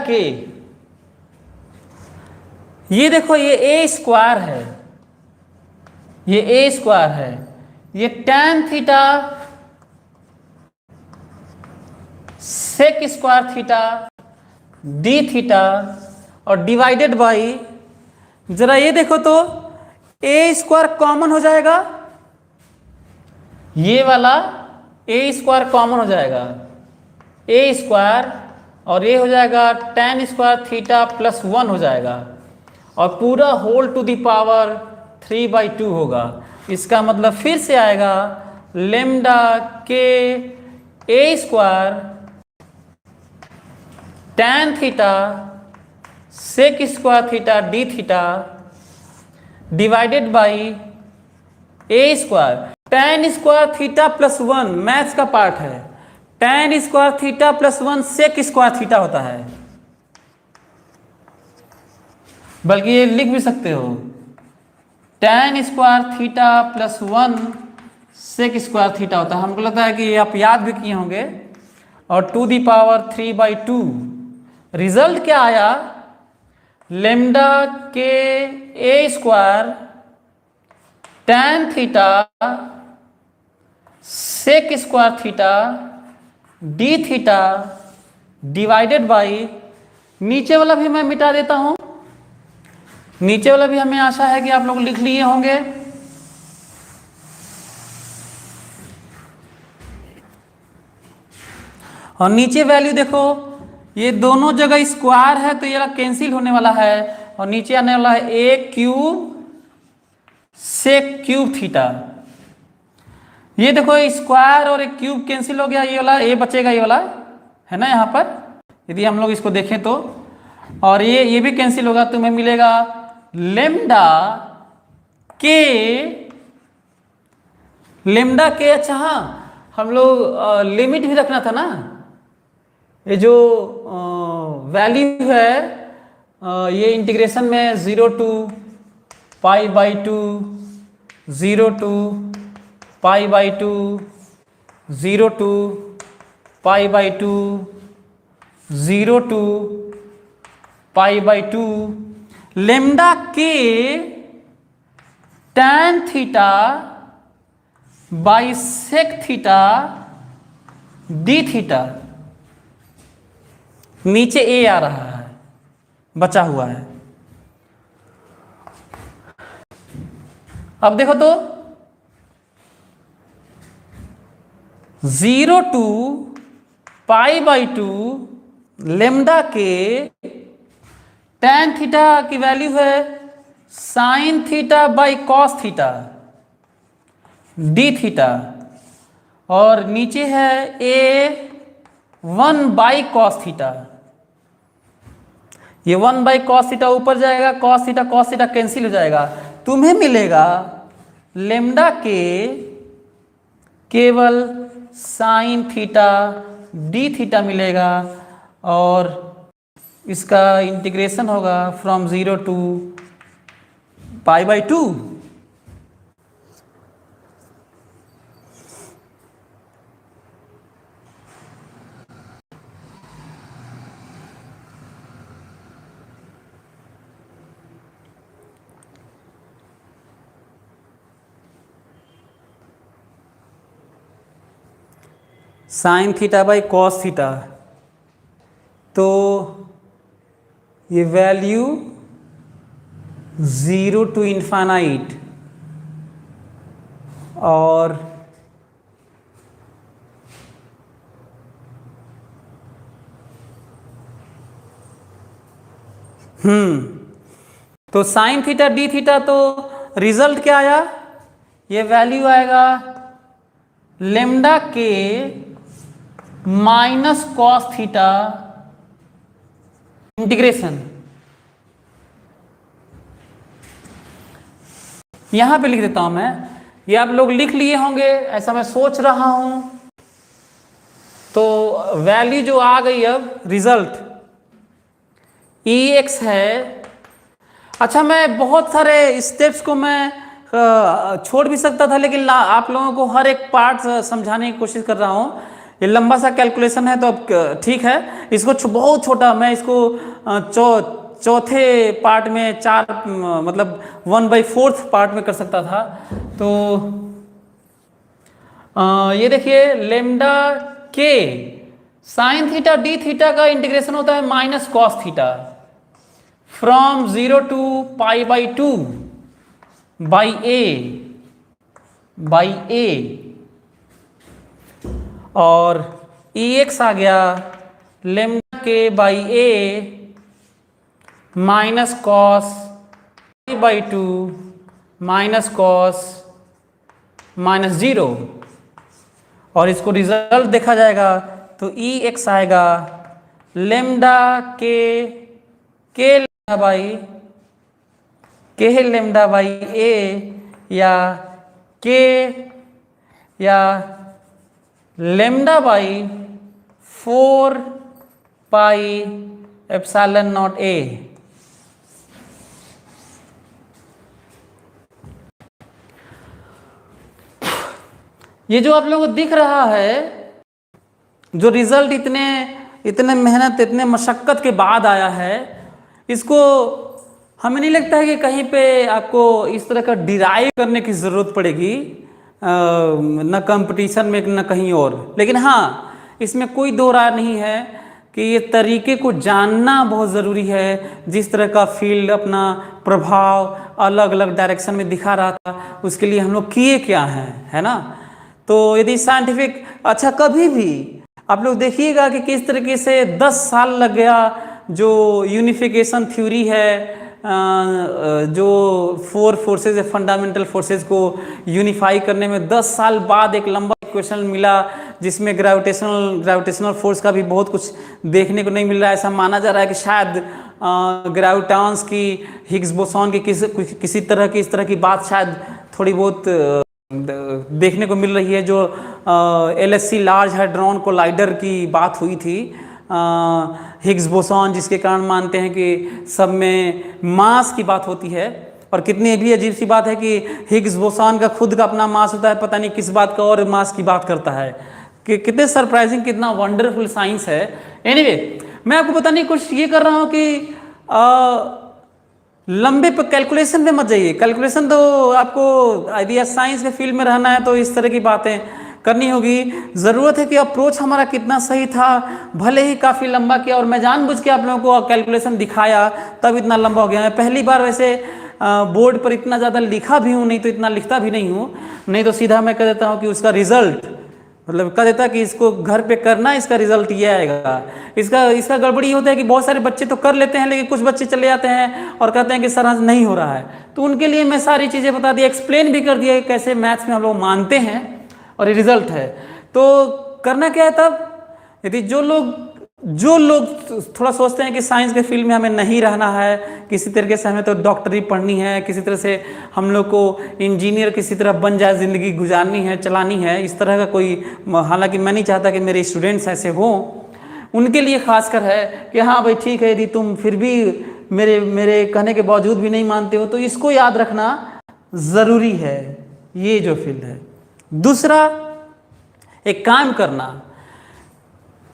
के, ये देखो ये a स्क्वायर है, ये a स्क्वायर है, ये tan theta sec square theta d theta और डिवाइडेड बाई, जरा ये देखो तो a स्क्वायर कॉमन हो जाएगा, ये वाला a स्क्वायर कॉमन हो जाएगा, a स्क्वायर और ये हो जाएगा tan स्क्वायर थीटा प्लस 1 हो जाएगा, और पूरा होल टू दी पावर 3/2 होगा। इसका मतलब फिर से आएगा lambda k a square tan theta sec square theta d theta divided by a square, tan square theta plus 1 maths का पार्ट है, tan square theta plus 1 sec square theta होता है, बल्कि ये लिख भी सकते हो tan square theta plus 1 sec square theta होता है। हमको लगता है कि ये आप याद भी किए होंगे। और टू दी पावर 3/2, रिजल्ट क्या आया, lambda k a square tan theta sec square theta d theta divided by, नीचे वाला भी मैं मिटा देता हूं, नीचे वाला भी हमें आशा है कि आप लोग लिख लिए होंगे। और नीचे वैल्यू देखो, ये दोनों जगह स्क्वायर है तो ये वाला कैंसिल होने वाला है, और नीचे आने वाला है a cube sec cube theta. ये देखो स्क्वायर और एक क्यूब कैंसिल हो गया, ये वाला a बचेगा, ये वाला है ना यहाँ पर, यदि हम लोग इसको देखें तो, और ये भी कैंसिल होगा, तुम्हें मिलेगा लेमडा के, अच्छा हाँ हम लोग लिमिट भी रखना था ना, ये जो वैल्यू है ये इंटीग्रेशन में 0 to π/2, 0 to π/2, 0 to π/2, 0 to π/2, lambda k tan theta by sec theta d theta, नीचे a आ रहा है, बचा हुआ है। अब देखो तो 0 to π/2 lambda k tan theta की वैल्यू है sign theta by cos theta d theta, और नीचे है ए 1/cos थीटा। ये 1/cos थीटा ऊपर जाएगा, cos थीटा कैंसिल हो जाएगा, तुम्हें मिलेगा लेम्डा के केवल साइन थीटा डी थीटा मिलेगा, और इसका इंटीग्रेशन होगा from 0 to π/2। Sine theta by cos theta, तो ये वैल्यू 0 टू इन्फानाइट, और तो साइन थीटा डी थीटा, तो रिजल्ट क्या आया, ये वैल्यू आएगा लेम्डा के माइनस कॉस थीटा इंटीग्रेशन। यहां पे लिख देता हूं मैं, ये आप लोग लिख लिए होंगे ऐसा मैं सोच रहा हूं। तो वैल्यू जो आ गई अब रिजल्ट EX है। अच्छा, मैं बहुत सारे स्टेप्स को मैं छोड़ भी सकता था, लेकिन आप लोगों को हर एक पार्ट समझाने की कोशिश कर रहा हूं। ये लंबा सा कैलकुलेशन है, तो अब ठीक है, इसको बहुत छोटा मैं इसको चौथे पार्ट में मतलब 1/4 पार्ट में कर सकता था। तो ये देखिए lambda K sine theta d theta का इंटीग्रेशन होता है minus cos theta from 0 to π/2 by A, और EX आ गया lambda K by A minus cos π/2 minus cos minus 0, और इसको रिजल्ट देखा जाएगा तो EX आएगा लेम्डा के लेम्डा बाई ए, या लेम्डा बाई 4πε0 A। ये जो आप लोगों को दिख रहा है, जो रिजल्ट इतने मेहनत इतने मशक्कत के बाद आया है, इसको हमें नहीं लगता है कि कहीं पे आपको इस तरह का डिराइव करने की ज़रूरत पड़ेगी, न कंपटीशन में न कहीं और। लेकिन हाँ, इसमें कोई दो राय नहीं है कि ये तरीके को जानना बहुत ज़रूरी है। जिस तरह का फील्ड अपना प्रभाव अलग अलग डायरेक्शन में दिखा रहा था, उसके लिए हम लोग किए क्या हैं, है ना। तो यदि साइंटिफिक, अच्छा कभी भी आप लोग देखिएगा कि किस तरीके से 10 साल लग गया, जो यूनिफिकेशन थ्योरी है, जो 4 फोर्सेज है फंडामेंटल फोर्सेज को यूनिफाई करने में 10 साल बाद एक लंबा इक्वेशन मिला, जिसमें ग्रेविटेशनल फोर्स का भी बहुत कुछ देखने को नहीं मिल रहा है। ऐसा माना जा रहा है कि शायद ग्रेविटांस की, हिग्स बोसॉन की किसी तरह की इस तरह की बात शायद थोड़ी बहुत देखने को मिल रही है। जो LHC लार्ज हाइड्रॉन कोलाइडर की बात हुई थी, हिग्स बोसॉन, जिसके कारण मानते हैं कि सब में मास की बात होती है। और कितनी भी अजीब सी बात है कि हिग्स बोसॉन का खुद का अपना मास होता है, पता नहीं किस बात का और मास की बात करता है। कि कितने सरप्राइजिंग, कितना वंडरफुल साइंस है। एनीवे, मैं आपको बताने की कोशिश ये कर रहा हूँ कि लंबे पर कैलकुलेशन में मत जाइए। कैलकुलेशन तो आपको यदि साइंस के फील्ड में रहना है तो इस तरह की बातें करनी होगी। ज़रूरत है कि अप्रोच हमारा कितना सही था, भले ही काफ़ी लंबा किया, और मैं जानबूझ के आप लोगों को कैलकुलेशन दिखाया तब इतना लंबा हो गया। मैं पहली बार वैसे बोर्ड पर इतना ज़्यादा लिखा भी हूँ, नहीं तो इतना लिखता भी नहीं हूँ। नहीं तो सीधा मैं कह देता हूँ कि उसका रिजल्ट मतलब कह देता कि इसको घर पे करना, इसका रिजल्ट ये आएगा। इसका गड़बड़ी होता है कि बहुत सारे बच्चे तो कर लेते हैं, लेकिन कुछ बच्चे चले जाते हैं और कहते हैं कि सर आज नहीं हो रहा है। तो उनके लिए मैं सारी चीज़ें बता दी, एक्सप्लेन भी कर दिया कि कैसे मैथ्स में हम लोग मानते हैं और ये रिजल्ट है। तो करना क्या है तब, यदि जो लोग थोड़ा सोचते हैं कि साइंस के फील्ड में हमें नहीं रहना है, किसी तरीके से हमें तो डॉक्टरी पढ़नी है, किसी तरह से हम लोग को इंजीनियर किसी तरह बन जाए, ज़िंदगी गुजारनी है, चलानी है, इस तरह का कोई, हालांकि मैं नहीं चाहता कि मेरे स्टूडेंट्स ऐसे हों, उनके लिए खासकर है कि हाँ भाई ठीक है, यदि तुम फिर भी मेरे कहने के बावजूद भी नहीं मानते हो तो इसको याद रखना ज़रूरी है, ये जो फील्ड है। दूसरा, एक काम करना,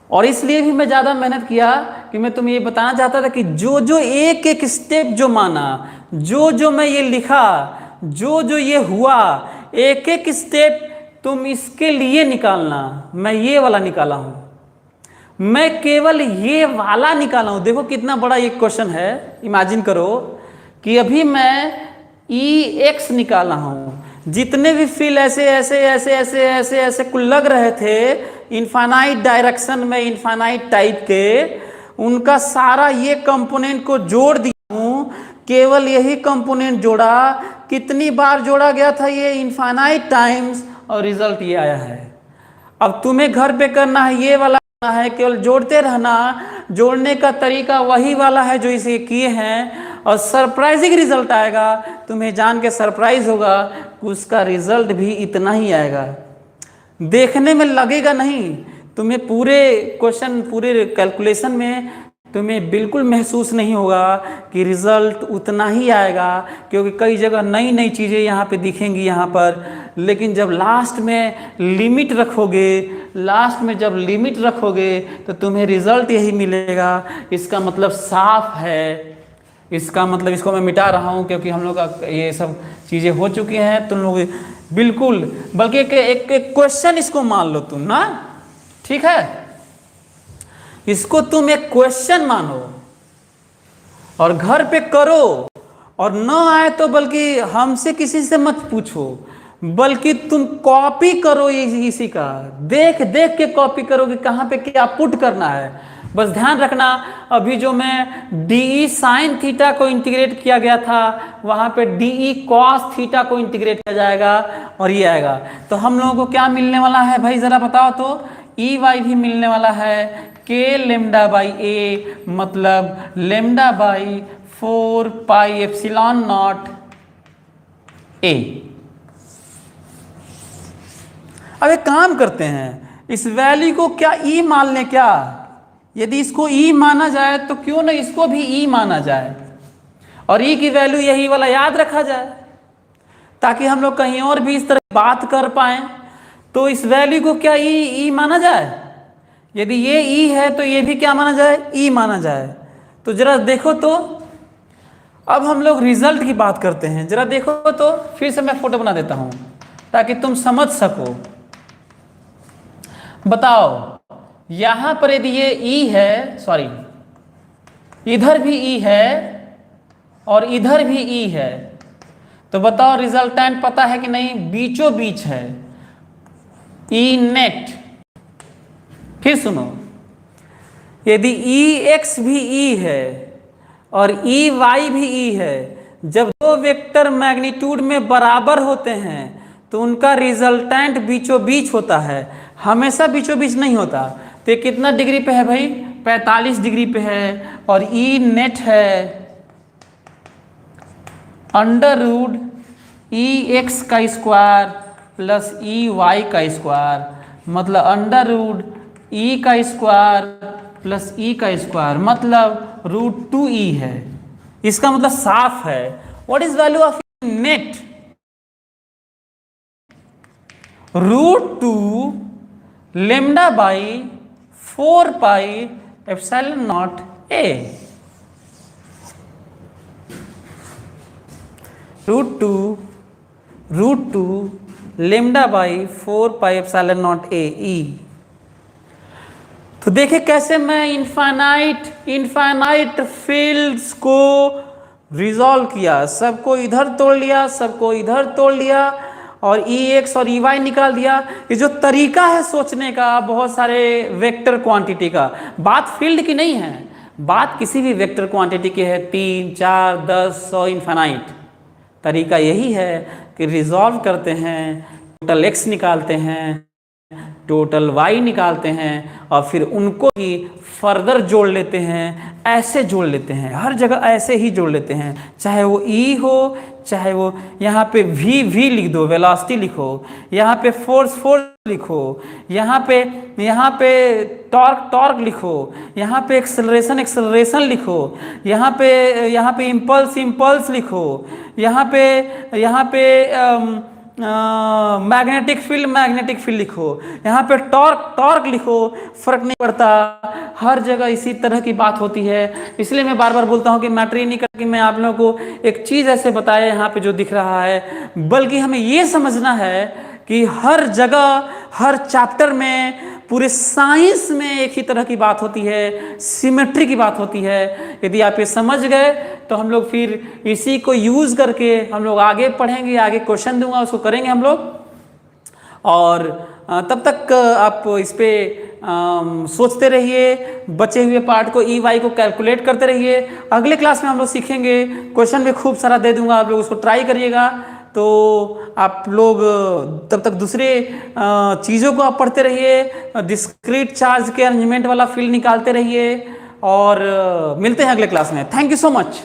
और इसलिए भी मैं ज़्यादा मेहनत किया कि मैं तुम्हें ये बताना चाहता था कि जो एक एक स्टेप जो माना, जो मैं ये लिखा, जो ये हुआ, एक एक स्टेप तुम इसके लिए निकालना। मैं ये वाला निकाला हूँ, मैं केवल ये वाला निकाला हूँ। देखो कितना बड़ा ये क्वेश्चन है। इमेजिन करो कि अभी मैं EX निकाला हूँ, जितने भी फील्ड ऐसे ऐसे ऐसे ऐसे ऐसे ऐसे कुल लग रहे थे इनफाइनाइट डायरेक्शन में, इनफाइनाइट टाइप के, उनका सारा ये कंपोनेंट को जोड़ दिया हूँ। केवल यही कंपोनेंट जोड़ा, कितनी बार जोड़ा गया था ये, इनफाइनाइट टाइम्स, और रिजल्ट ये आया है। अब तुम्हें घर पे करना है ये वाला है, केवल जोड़ते रहना। जोड़ने का तरीका वही वाला है जो इसे किए हैं, और सरप्राइजिंग रिजल्ट आएगा। तुम्हें जान के सरप्राइज होगा कि उसका रिजल्ट भी इतना ही आएगा। देखने में लगेगा नहीं, तुम्हें पूरे क्वेश्चन, पूरे कैलकुलेशन में तुम्हें बिल्कुल महसूस नहीं होगा कि रिजल्ट उतना ही आएगा, क्योंकि कई जगह नई नई चीज़ें यहाँ पे दिखेंगी यहाँ पर। लेकिन जब लास्ट में लिमिट रखोगे, लास्ट में जब लिमिट रखोगे तो तुम्हें रिजल्ट यही मिलेगा। इसका मतलब साफ है, इसका मतलब, इसको मैं मिटा रहा हूँ क्योंकि हम लोग का ये सब चीज़ें हो चुकी हैं। तुम लोग बिल्कुल, बल्कि एक क्वेश्चन इसको मान लो तुम ना, ठीक है, इसको तुम एक क्वेश्चन मानो और घर पे करो, और न आए तो बल्कि हमसे किसी से मत पूछो, बल्कि तुम कॉपी करो इसी का, देख देख के कॉपी करो कि कहाँ पे क्या पुट करना है। बस ध्यान रखना, अभी जो मैं DE साइन थीटा को इंटीग्रेट किया गया था, वहाँ पे DE कॉस थीटा को इंटीग्रेट किया जाएगा और ये आएगा। तो हम लोगों को क्या मिलने वाला है भाई, ज़रा बताओ तो। EY भी मिलने वाला है K लेमडा बाई A, मतलब lambda by 4 pi epsilon not A। अब एक काम करते हैं, इस वैल्यू को क्या E मान लें क्या? यदि इसको E माना जाए तो क्यों ना इसको भी E माना जाए, और E की वैल्यू यही वाला याद रखा जाए, ताकि हम लोग कहीं और भी इस तरह बात कर पाएं। तो इस वैल्यू को क्या E माना जाए? यदि ये E है तो ये भी क्या माना जाए, E माना जाए। तो जरा देखो तो, अब हम लोग रिजल्ट की बात करते हैं। जरा देखो तो, फिर से मैं फोटो बना देता हूं ताकि तुम समझ सको। बताओ, यहां पर यदि ये E है, सॉरी, इधर भी E है और इधर भी E है, तो बताओ रिजल्टेंट पता है कि नहीं? बीचों बीच है, E नेट। फिर सुनो, यदि EX भी E है और EY भी E है, जब दो वेक्टर मैग्नीट्यूड में बराबर होते हैं तो उनका रिजल्टेंट बीचों बीच होता है, हमेशा बीचों बीच नहीं होता। तो ये कितना डिग्री पे है भाई? 45 डिग्री पे है, और E नेट है अंडर रूट EX का स्क्वायर प्लस EY का स्क्वायर, मतलब अंडर रूट E का स्क्वायर प्लस E का स्क्वायर, मतलब √2E है। इसका मतलब साफ है। What is value of net? √2 lambda by 4 pi epsilon not A। √2 lambda by 4 pi epsilon not A E। तो देखे कैसे मैं इनफाइनाइट फील्ड्स को रिजॉल्व किया, सबको इधर तोड़ लिया, सबको इधर तोड़ लिया, और ई एक्स और ई वाई निकाल दिया। ये जो तरीका है सोचने का बहुत सारे वेक्टर क्वांटिटी का, बात फील्ड की नहीं है, बात किसी भी वेक्टर क्वांटिटी की है, 3, 4, 10, 100 इन्फानाइट। तरीका यही है कि रिजॉल्व करते हैं, टोटल एक्स निकालते हैं, टोटल वाई निकालते हैं और फिर उनको ही फर्दर जोड़ लेते हैं, ऐसे जोड़ लेते हैं, हर जगह ऐसे ही जोड़ लेते हैं, चाहे वो ई हो, चाहे वो यहाँ पे वी लिख दो, वेलोसिटी लिखो, यहाँ पे फोर्स लिखो, यहाँ पे टॉर्क लिखो, यहाँ पे एक्सेलरेशन लिखो, यहाँ पे इम्पल्स लिखो, यहाँ पे मैग्नेटिक फील्ड लिखो, यहाँ पे टॉर्क लिखो, फर्क नहीं पड़ता, हर जगह इसी तरह की बात होती है। इसलिए मैं बार बार बोलता हूँ कि मैटर ही नहीं करता कि मैं आप लोगों को एक चीज़ ऐसे बताया यहाँ पे जो दिख रहा है, बल्कि हमें ये समझना है कि हर जगह, हर चैप्टर में, पूरे साइंस में एक ही तरह की बात होती है, सिमेट्री की बात होती है। यदि आप ये समझ गए तो हम लोग फिर इसी को यूज़ करके हम लोग आगे पढ़ेंगे, आगे क्वेश्चन दूंगा उसको करेंगे हम लोग। और तब तक आप इस पर सोचते रहिए, बचे हुए पार्ट को ई वाई को कैलकुलेट करते रहिए। अगले क्लास में हम लोग सीखेंगे, क्वेश्चन भी खूब सारा दे दूंगा, आप लोग उसको ट्राई करिएगा। तो आप लोग तब तक दूसरे चीज़ों को आप पढ़ते रहिए, डिस्क्रीट चार्ज के अरेंजमेंट वाला फील्ड निकालते रहिए और मिलते हैं अगले क्लास में। Thank you so much.